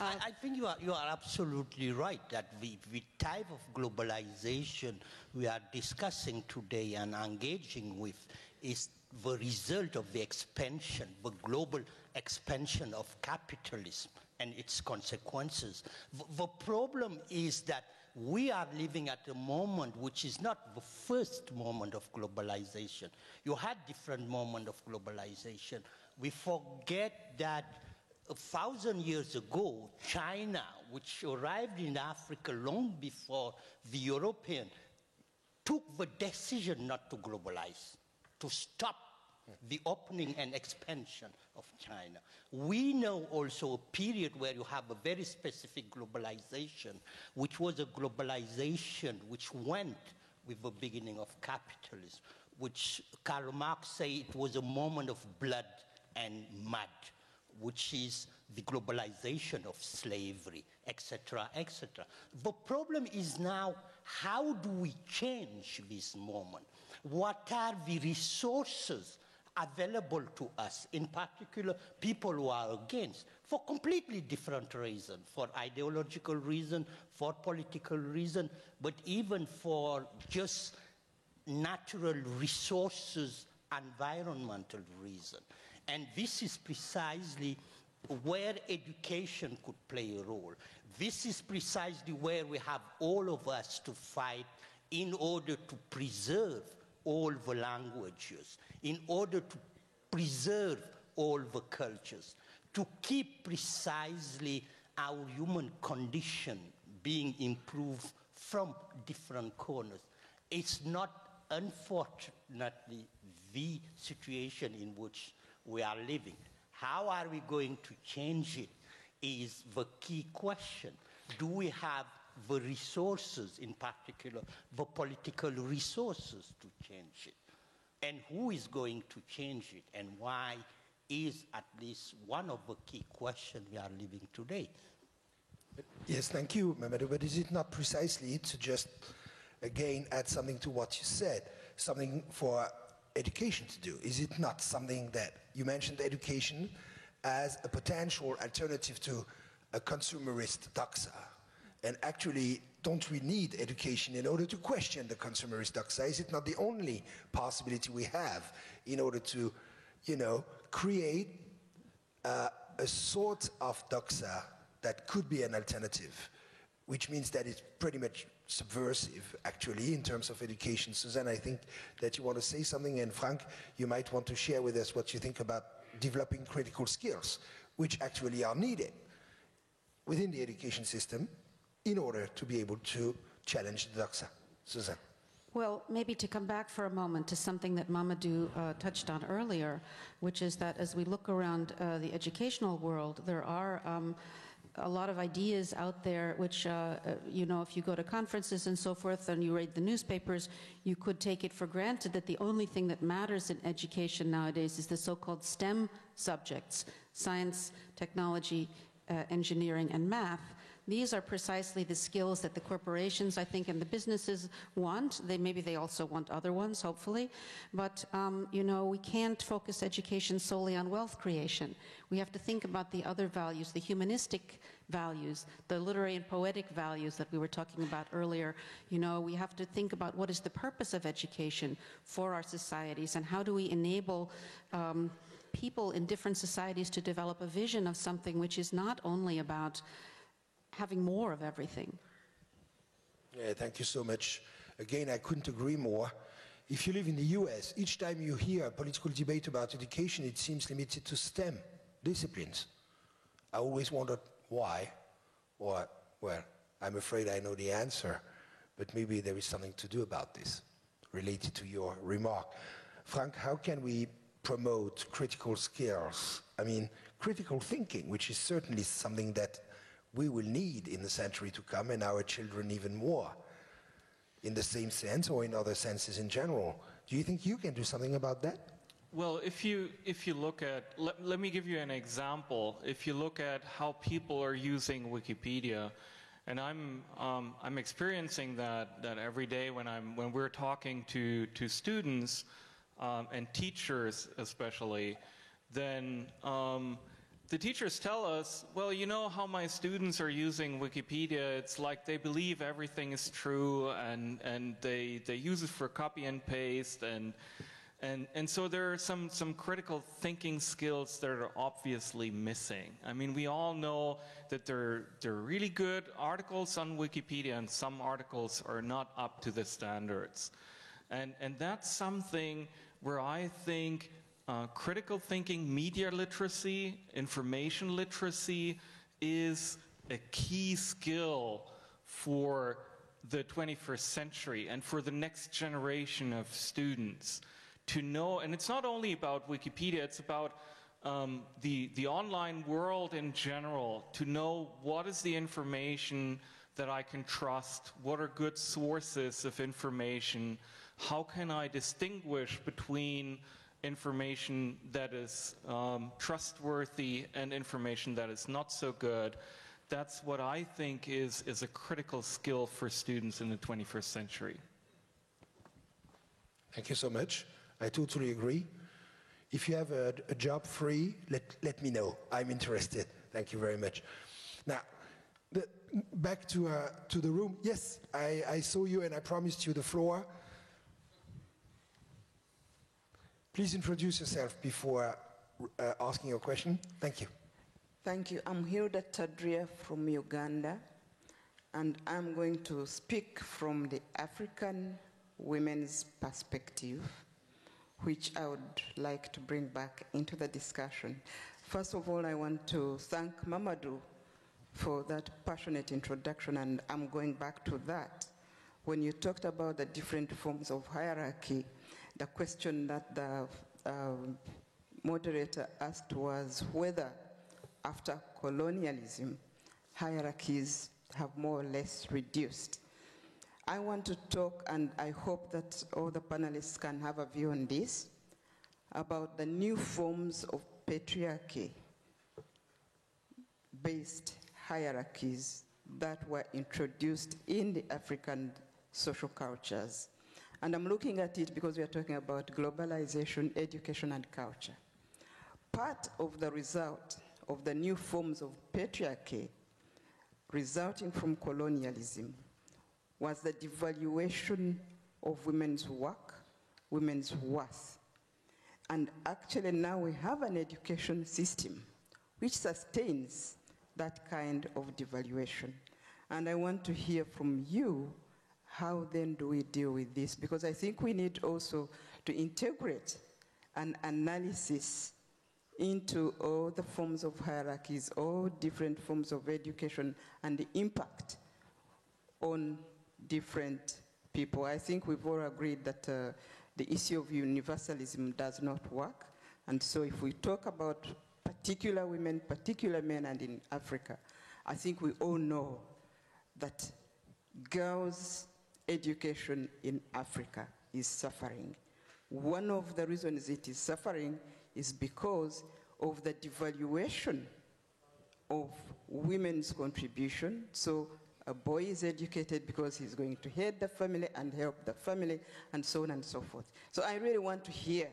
I think you are absolutely right that the type of globalization we are discussing today and engaging with is the result of the expansion, the global expansion of capitalism and its consequences. The problem is that we are living at a moment which is not the first moment of globalization. You had different moments of globalization. We forget that 1,000 years ago, China, which arrived in Africa long before the European, took the decision not to globalize, to stop the opening and expansion of China. We know also a period where you have a very specific globalization, which was a globalization which went with the beginning of capitalism, which Karl Marx said it was a moment of blood and mud, which is the globalization of slavery, etc., etc. The problem is now, how do we change this moment? What are the resources available to us, in particular people who are against, for completely different reasons, for ideological reasons, for political reasons, but even for just natural resources, environmental reasons. And this is precisely where education could play a role. This is precisely where we have all of us to fight in order to preserve all the languages, in order to preserve all the cultures, to keep precisely our human condition being improved from different corners. It's not, unfortunately, the situation in which we are living. How are we going to change it is the key question. Do we have the resources, in particular, the political resources to change it? And who is going to change it? And why is at least one of the key questions we are living today? Yes, thank you, Mamadou. But is it not precisely, to just again add something to what you said, something for education to do? Is it not something that you mentioned education as a potential alternative to a consumerist doxa? And actually, don't we need education in order to question the consumerist doxa? Is it not the only possibility we have in order to, create a sort of doxa that could be an alternative, which means that it's pretty much subversive, actually, in terms of education. Suzanne, I think that you want to say something, and Frank, you might want to share with us what you think about developing critical skills, which actually are needed within the education system in order to be able to challenge the doxa. Suzanne. Well, maybe to come back for a moment to something that Mamadou touched on earlier, which is that as we look around the educational world, there are a lot of ideas out there which, if you go to conferences and so forth and you read the newspapers, you could take it for granted that the only thing that matters in education nowadays is the so-called STEM subjects, science, technology, engineering, and math. These are precisely the skills that the corporations, I think, and the businesses want. Maybe they also want other ones, hopefully. But, we can't focus education solely on wealth creation. We have to think about the other values, the humanistic values, the literary and poetic values that we were talking about earlier. We have to think about what is the purpose of education for our societies, and how do we enable people in different societies to develop a vision of something which is not only about having more of everything. Yeah, thank you so much. Again, I couldn't agree more. If you live in the US, each time you hear a political debate about education, it seems limited to STEM disciplines. I always wondered why, or, well, I'm afraid I know the answer, but maybe there is something to do about this, related to your remark. Frank, how can we promote critical skills? I mean, critical thinking, which is certainly something that we will need in the century to come, and our children even more, in the same sense or in other senses in general. Do you think you can do something about that? Well, if you look at, let me give you an example. If you look at how people are using Wikipedia, and I'm experiencing that every day when we're talking to students and teachers especially, then the teachers tell us, well, you know how my students are using Wikipedia. It's like they believe everything is true, and they use it for copy and paste, and so there are some critical thinking skills that are obviously missing. I mean, we all know that there are really good articles on Wikipedia, and some articles are not up to the standards. And that's something where I think critical thinking, media literacy, information literacy is a key skill for the 21st century and for the next generation of students to know. And it's not only about Wikipedia, it's about the online world in general, to know what is the information that I can trust, what are good sources of information, how can I distinguish between information that is trustworthy and information that is not so good. That's what I think is a critical skill for students in the 21st century. Thank you so much. I totally agree. If you have a job free, let me know. I'm interested. Thank you very much. Now, back to the room. Yes, I saw you and I promised you the floor. Please introduce yourself before asking your question. Thank you. Thank you. I'm Hilda Tadria from Uganda, and I'm going to speak from the African women's perspective, which I would like to bring back into the discussion. First of all, I want to thank Mamadou for that passionate introduction, and I'm going back to that. When you talked about the different forms of hierarchy, the question that the moderator asked was whether after colonialism, hierarchies have more or less reduced. I want to talk, and I hope that all the panelists can have a view on this, about the new forms of patriarchy-based hierarchies that were introduced in the African social cultures. And I'm looking at it because we are talking about globalization, education, and culture. Part of the result of the new forms of patriarchy resulting from colonialism was the devaluation of women's work, women's worth. And actually now we have an education system which sustains that kind of devaluation. And I want to hear from you, how then do we deal with this? Because I think we need also to integrate an analysis into all the forms of hierarchies, all different forms of education, and the impact on different people. I think we've all agreed that the issue of universalism does not work. And so if we talk about particular women, particular men, and in Africa, I think we all know that girls' education in Africa is suffering. One of the reasons it is suffering is because of the devaluation of women's contribution. So a boy is educated because he's going to head the family and help the family, and so on and so forth. So I really want to hear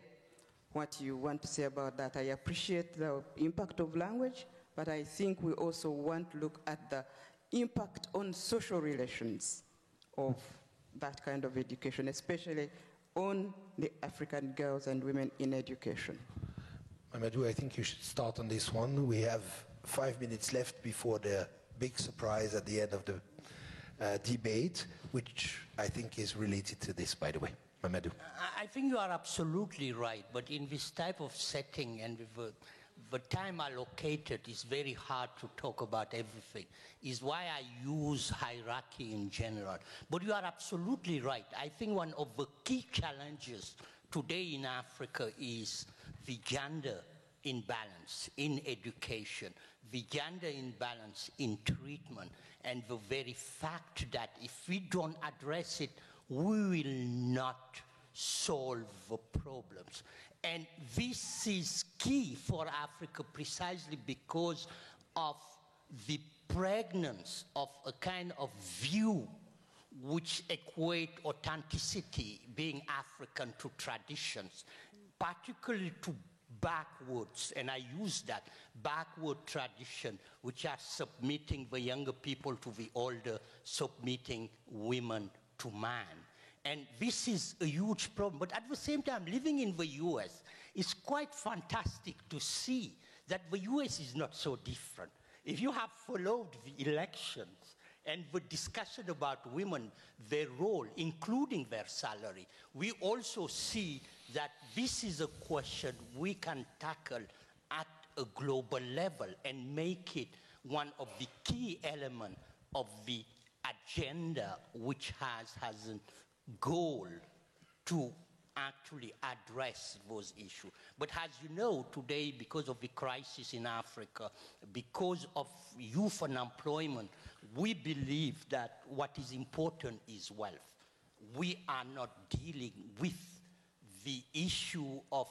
what you want to say about that. I appreciate the impact of language, but I think we also want to look at the impact on social relations of that kind of education, especially on the African girls and women in education. Mamadou, I think you should start on this one. We have 5 minutes left before the big surprise at the end of the debate, which I think is related to this, by the way. Mamadou. I think you are absolutely right, but in this type of setting and with the time allocated, it's very hard to talk about everything. Is why I use hierarchy in general. But you are absolutely right. I think one of the key challenges today in Africa is the gender imbalance in education, the gender imbalance in treatment, and the very fact that if we don't address it, we will not solve the problems. And this is key for Africa precisely because of the pregnance of a kind of view which equate authenticity, being African, to traditions, particularly to backwards, and I use that, backward tradition, which are submitting the younger people to the older, submitting women to man. And this is a huge problem. But at the same time, living in the US, it's quite fantastic to see that the US is not so different. If you have followed the elections and the discussion about women, their role, including their salary, we also see that this is a question we can tackle at a global level and make it one of the key elements of the agenda, which has a goal to actually address those issues. But as you know, today, because of the crisis in Africa, because of youth unemployment, we believe that what is important is wealth. We are not dealing with the issue of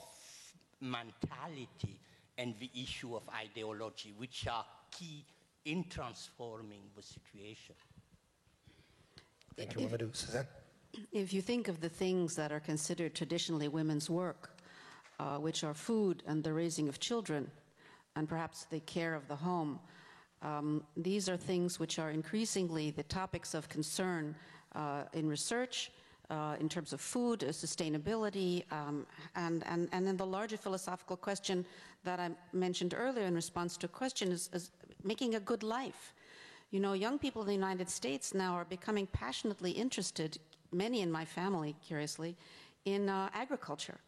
mentality and the issue of ideology, which are key in transforming the situation. Thank you, Mamadou. Suzanne? If you think of the things that are considered traditionally women's work, which are food and the raising of children, and perhaps the care of the home, these are things which are increasingly the topics of concern in research, in terms of food, sustainability, and then the larger philosophical question that I mentioned earlier in response to a question is making a good life. You know, young people in the United States now are becoming passionately interested, many in my family, curiously, in agriculture.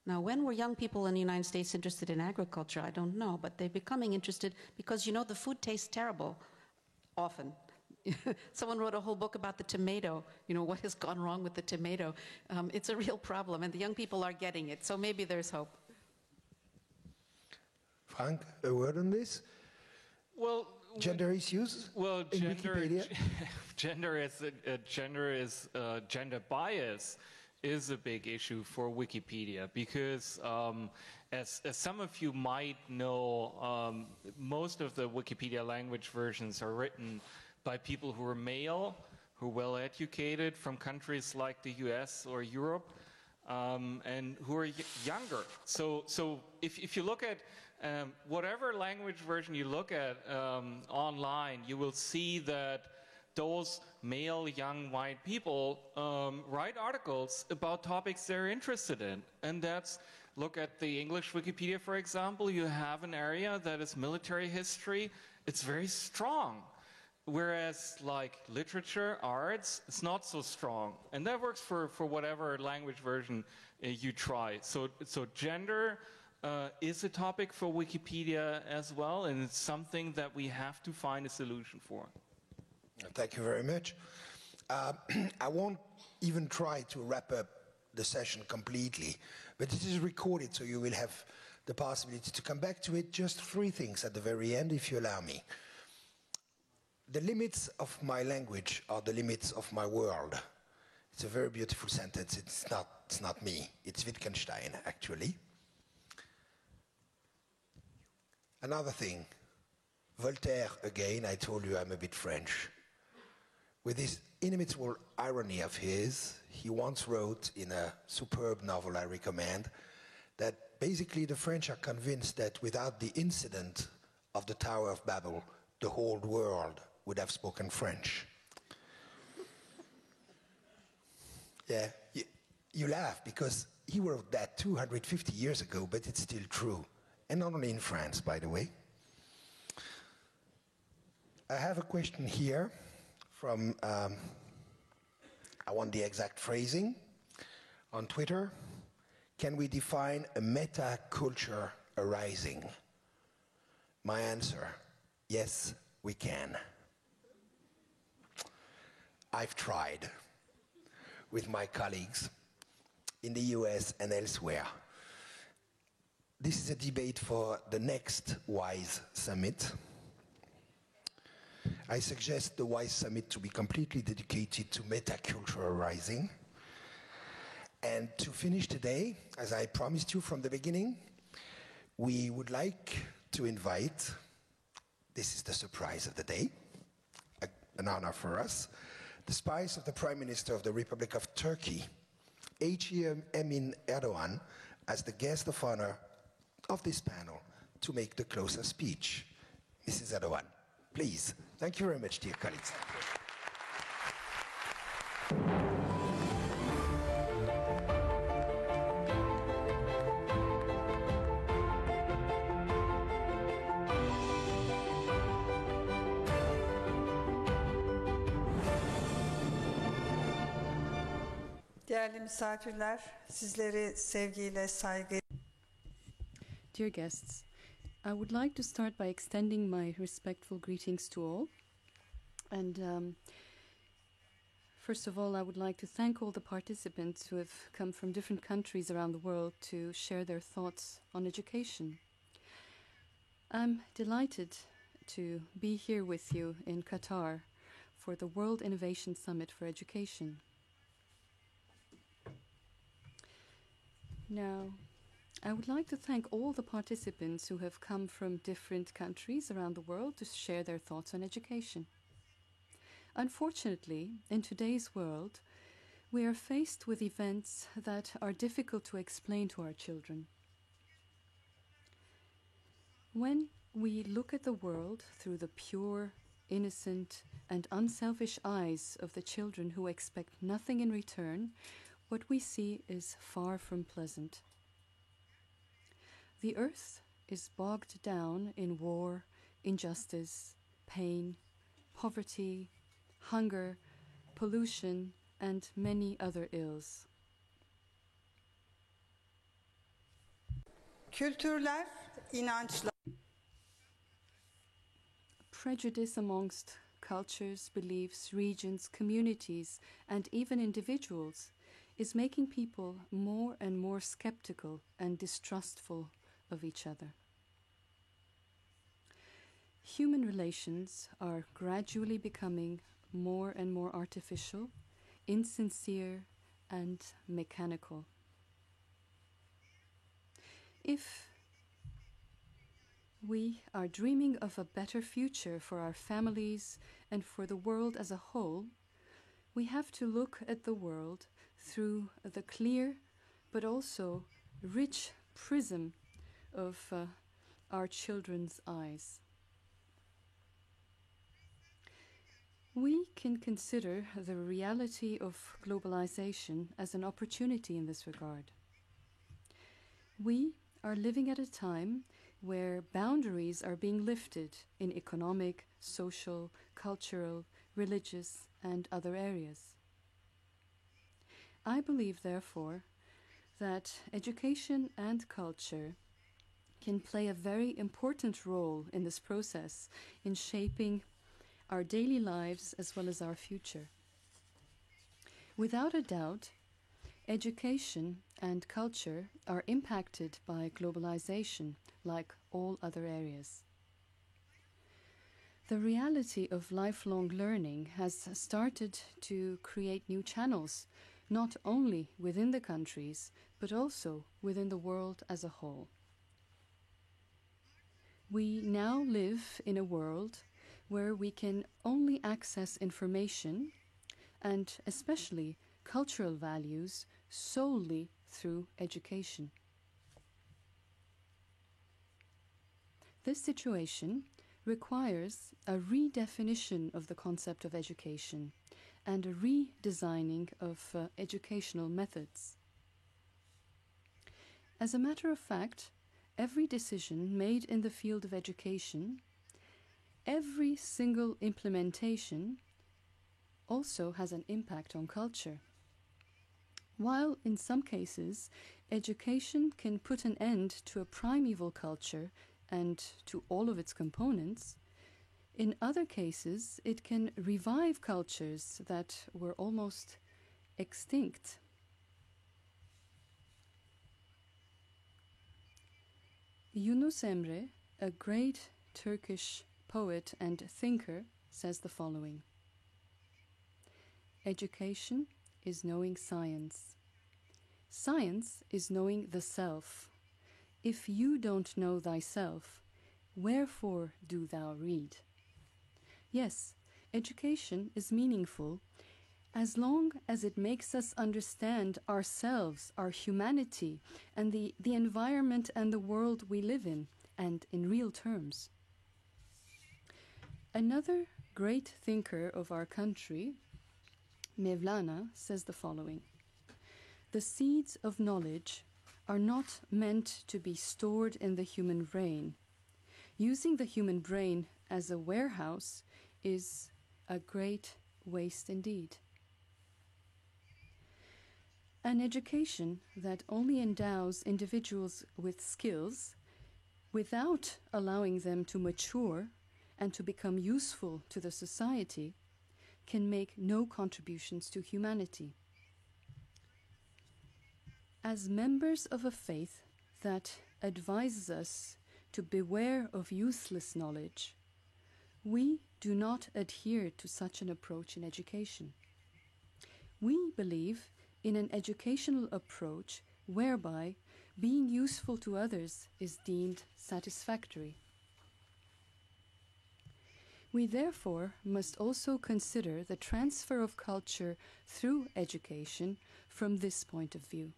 Now, when were young people in the United States interested in agriculture? I don't know, but they're becoming interested because, you know, the food tastes terrible, often. Someone wrote a whole book about the tomato, you know, what has gone wrong with the tomato. It's a real problem, and the young people are getting it, so maybe there's hope. Frank, a word on this? Well, gender issues? Well, in Wikipedia? Gender bias is a big issue for Wikipedia because, as some of you might know, most of the Wikipedia language versions are written by people who are male, who are well educated from countries like the US or Europe, and who are younger. So if you look at whatever language version you look at online, you will see that those male, young, white people write articles about topics they're interested in. And that's, look at the English Wikipedia, for example. You have an area that is military history. It's very strong. Whereas like literature, arts, it's not so strong. And that works for whatever language version you try. So gender is a topic for Wikipedia as well, and it's something that we have to find a solution for. Thank you very much. I won't even try to wrap up the session completely, but it is recorded, so you will have the possibility to come back to it. Just 3 things at the very end, if you allow me. The limits of my language are the limits of my world. It's a very beautiful sentence. It's not me. It's Wittgenstein, actually. Another thing, Voltaire, again, I told you I'm a bit French. With this inimitable irony of his, he once wrote in a superb novel I recommend that basically the French are convinced that without the incident of the Tower of Babel, the whole world would have spoken French. Yeah, you laugh because he wrote that 250 years ago, but it's still true. And not only in France, by the way. I have a question here from, I want the exact phrasing, on Twitter. Can we define a meta-culture arising? My answer, yes, we can. I've tried with my colleagues in the US and elsewhere. This is a debate for the next WISE Summit. I suggest the WISE Summit to be completely dedicated to metaculture arising. And to finish today, as I promised you from the beginning, we would like to invite, this is the surprise of the day, an honor for us, the spouse of the Prime Minister of the Republic of Turkey, Emin Erdogan, as the guest of honor of this panel to make the closer speech. Mrs. Erdogan, please. Thank you very much, dear colleagues. Değerli misafirler, sizleri sevgiyle, saygıyla. Dear guests, I would like to start by extending my respectful greetings to all. And first of all, I would like to thank all the participants who have come from different countries around the world to share their thoughts on education. I'm delighted to be here with you in Qatar for the World Innovation Summit for Education. Now, I would like to thank all the participants who have come from different countries around the world to share their thoughts on education. Unfortunately, in today's world, we are faced with events that are difficult to explain to our children. When we look at the world through the pure, innocent, and unselfish eyes of the children who expect nothing in return, what we see is far from pleasant. The earth is bogged down in war, injustice, pain, poverty, hunger, pollution, and many other ills. Kültürler, inançlar. Prejudice amongst cultures, beliefs, regions, communities, and even individuals is making people more and more skeptical and distrustful of each other. Human relations are gradually becoming more and more artificial, insincere, and mechanical. If we are dreaming of a better future for our families and for the world as a whole, we have to look at the world through the clear but also rich prism of our children's eyes. We can consider the reality of globalization as an opportunity in this regard. We are living at a time where boundaries are being lifted in economic, social, cultural, religious, and other areas. I believe, therefore, that education and culture can play a very important role in this process in shaping our daily lives as well as our future. Without a doubt, education and culture are impacted by globalization like all other areas. The reality of lifelong learning has started to create new channels, not only within the countries, but also within the world as a whole. We now live in a world where we can only access information, and especially cultural values, solely through education. This situation requires a redefinition of the concept of education and a redesigning of educational methods. As a matter of fact, every decision made in the field of education, every single implementation, also has an impact on culture. While in some cases, education can put an end to a primeval culture and to all of its components, in other cases, it can revive cultures that were almost extinct. Yunus Emre, a great Turkish poet and thinker, says the following: education is knowing science. Science is knowing the self. If you don't know thyself, wherefore do thou read? Yes, education is meaningful as long as it makes us understand ourselves, our humanity, and the environment and the world we live in, and in real terms. Another great thinker of our country, Mevlana, says the following: "The seeds of knowledge are not meant to be stored in the human brain. Using the human brain as a warehouse is a great waste indeed." An education that only endows individuals with skills without allowing them to mature and to become useful to the society can make no contributions to humanity. As members of a faith that advises us to beware of useless knowledge, we do not adhere to such an approach in education. We believe in an educational approach whereby being useful to others is deemed satisfactory. We therefore must also consider the transfer of culture through education from this point of view.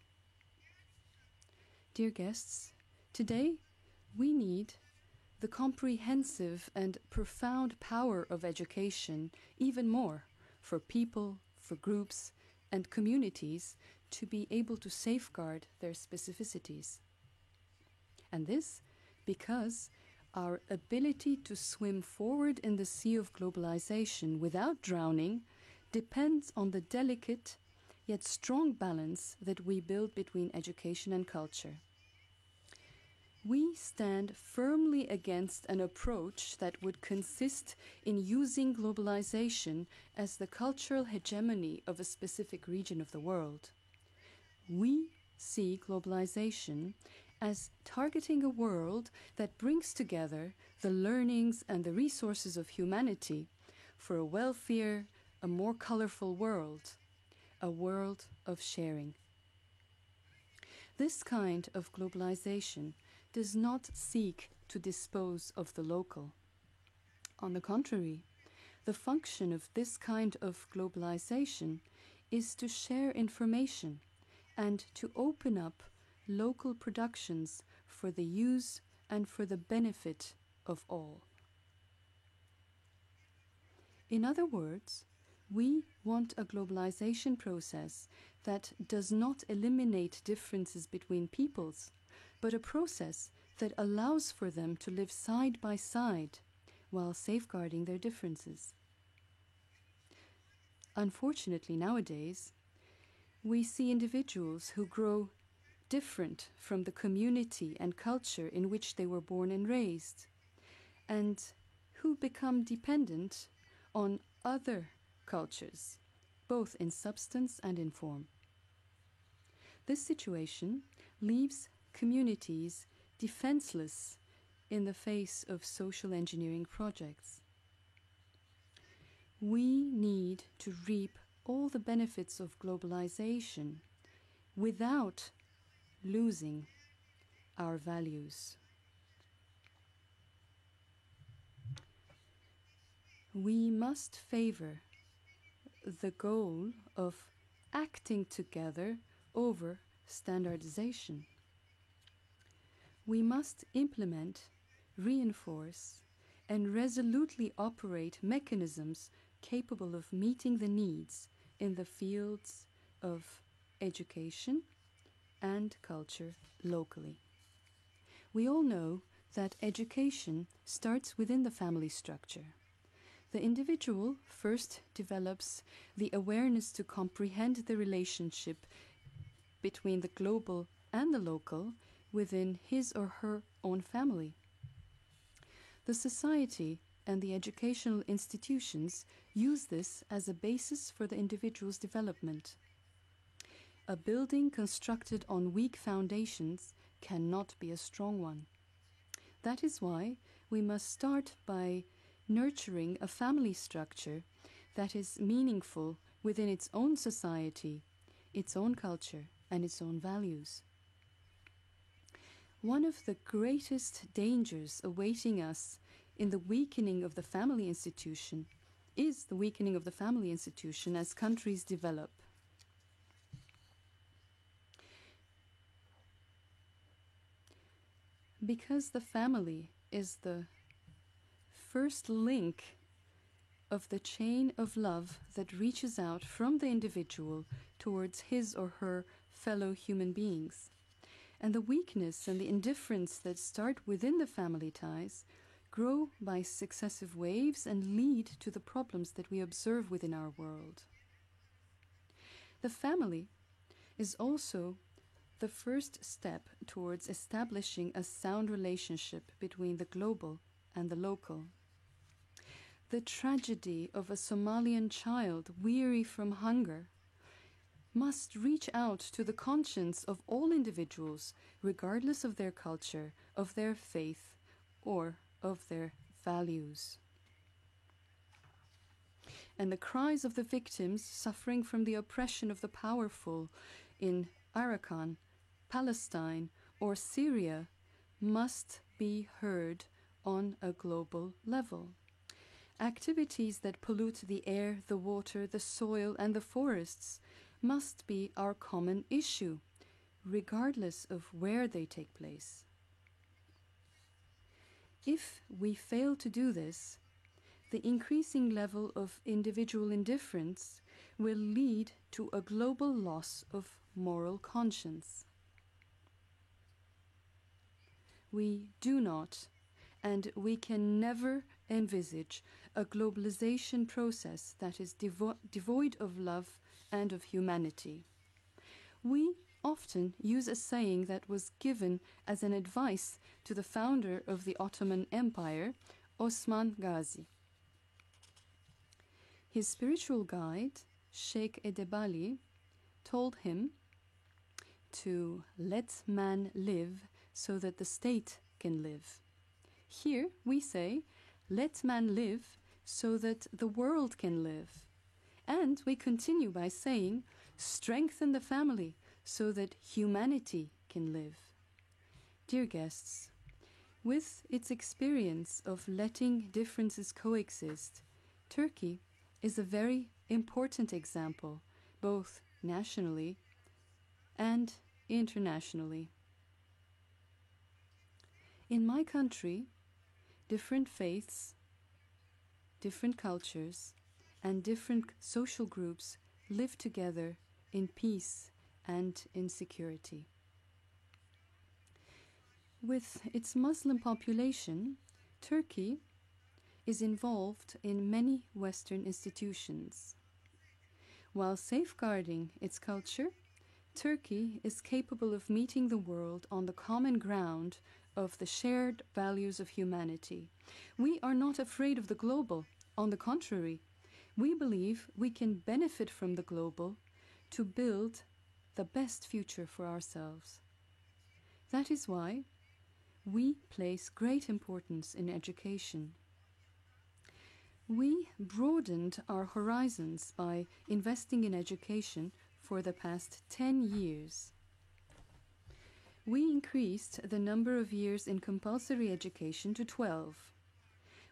Dear guests, today we need the comprehensive and profound power of education even more for people, for groups, and communities to be able to safeguard their specificities. And this because our ability to swim forward in the sea of globalization without drowning depends on the delicate yet strong balance that we build between education and culture. We stand firmly against an approach that would consist in using globalization as the cultural hegemony of a specific region of the world. We see globalization as targeting a world that brings together the learnings and the resources of humanity for a wealthier, a more colorful world, a world of sharing. This kind of globalization does not seek to dispose of the local. On the contrary, the function of this kind of globalization is to share information and to open up local productions for the use and for the benefit of all. In other words, we want a globalization process that does not eliminate differences between peoples, but a process that allows for them to live side by side while safeguarding their differences. Unfortunately, nowadays, we see individuals who grow different from the community and culture in which they were born and raised, and who become dependent on other cultures, both in substance and in form. This situation leaves communities defenseless in the face of social engineering projects. We need to reap all the benefits of globalization without losing our values. We must favor the goal of acting together over standardization. We must implement, reinforce, and resolutely operate mechanisms capable of meeting the needs in the fields of education and culture locally. We all know that education starts within the family structure. The individual first develops the awareness to comprehend the relationship between the global and the local within his or her own family. The society and the educational institutions use this as a basis for the individual's development. A building constructed on weak foundations cannot be a strong one. That is why we must start by nurturing a family structure that is meaningful within its own society, its own culture, and its own values. One of the greatest dangers awaiting us in the weakening of the family institution is the weakening of the family institution as countries develop. Because the family is the first link of the chain of love that reaches out from the individual towards his or her fellow human beings. And the weakness and the indifference that start within the family ties grow by successive waves and lead to the problems that we observe within our world. The family is also the first step towards establishing a sound relationship between the global and the local. The tragedy of a Somalian child weary from hunger must reach out to the conscience of all individuals, regardless of their culture, of their faith, or of their values. And the cries of the victims suffering from the oppression of the powerful in Arakan, Palestine, or Syria must be heard on a global level. Activities that pollute the air, the water, the soil, and the forests must be our common issue, regardless of where they take place. If we fail to do this, the increasing level of individual indifference will lead to a global loss of moral conscience. We do not, and we can never envisage a globalization process that is devoid of love and of humanity. We often use a saying that was given as an advice to the founder of the Ottoman Empire, Osman Gazi. His spiritual guide, Sheikh Edebali, told him to let man live so that the state can live. Here we say, let man live so that the world can live. And we continue by saying, strengthen the family so that humanity can live. Dear guests, with its experience of letting differences coexist, Turkey is a very important example, both nationally and internationally. In my country, different faiths, different cultures, and different social groups live together in peace and in security. With its Muslim population, Turkey is involved in many Western institutions. While safeguarding its culture, Turkey is capable of meeting the world on the common ground of the shared values of humanity. We are not afraid of the global. On the contrary, we believe we can benefit from the global to build the best future for ourselves. That is why we place great importance in education. We broadened our horizons by investing in education for the past 10 years. We increased the number of years in compulsory education to 12.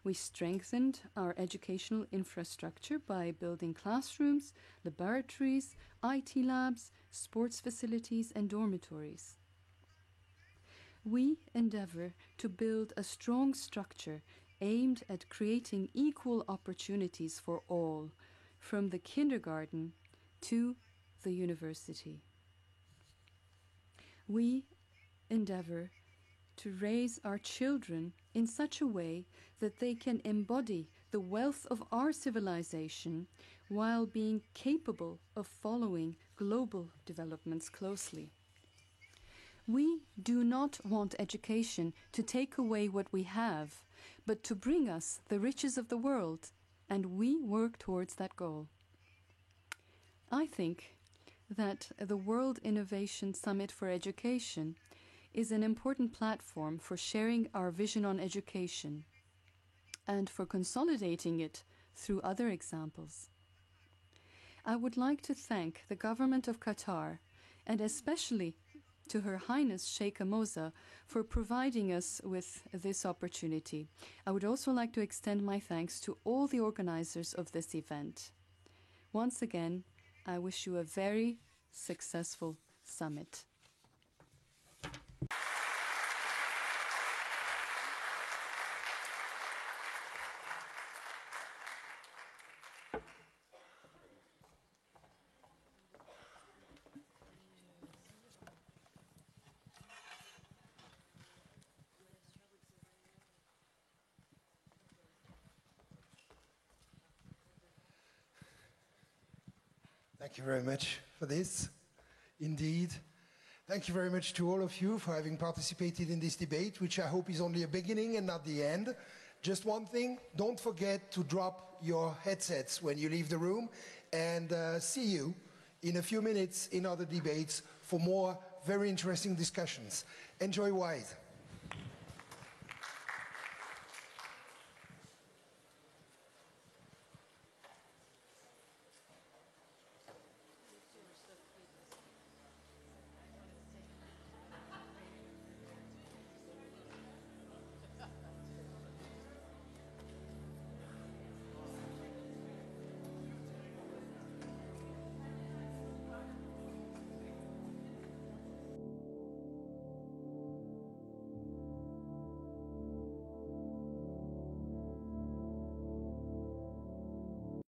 We strengthened our educational infrastructure by building classrooms, laboratories, IT labs, sports facilities, and dormitories. We endeavor to build a strong structure aimed at creating equal opportunities for all, from the kindergarten to the university. We endeavor to raise our children in such a way that they can embody the wealth of our civilization while being capable of following global developments closely. We do not want education to take away what we have, but to bring us the riches of the world, and we work towards that goal. I think that the World Innovation Summit for Education is an important platform for sharing our vision on education and for consolidating it through other examples. I would like to thank the government of Qatar and especially to Her Highness Sheikh Moza for providing us with this opportunity. I would also like to extend my thanks to all the organizers of this event. Once again, I wish you a very successful summit. Thank you very much for this. Indeed. Thank you very much to all of you for having participated in this debate, which I hope is only a beginning and not the end. Just one thing, don't forget to drop your headsets when you leave the room, and see you in a few minutes in other debates for more very interesting discussions. Enjoy WISE.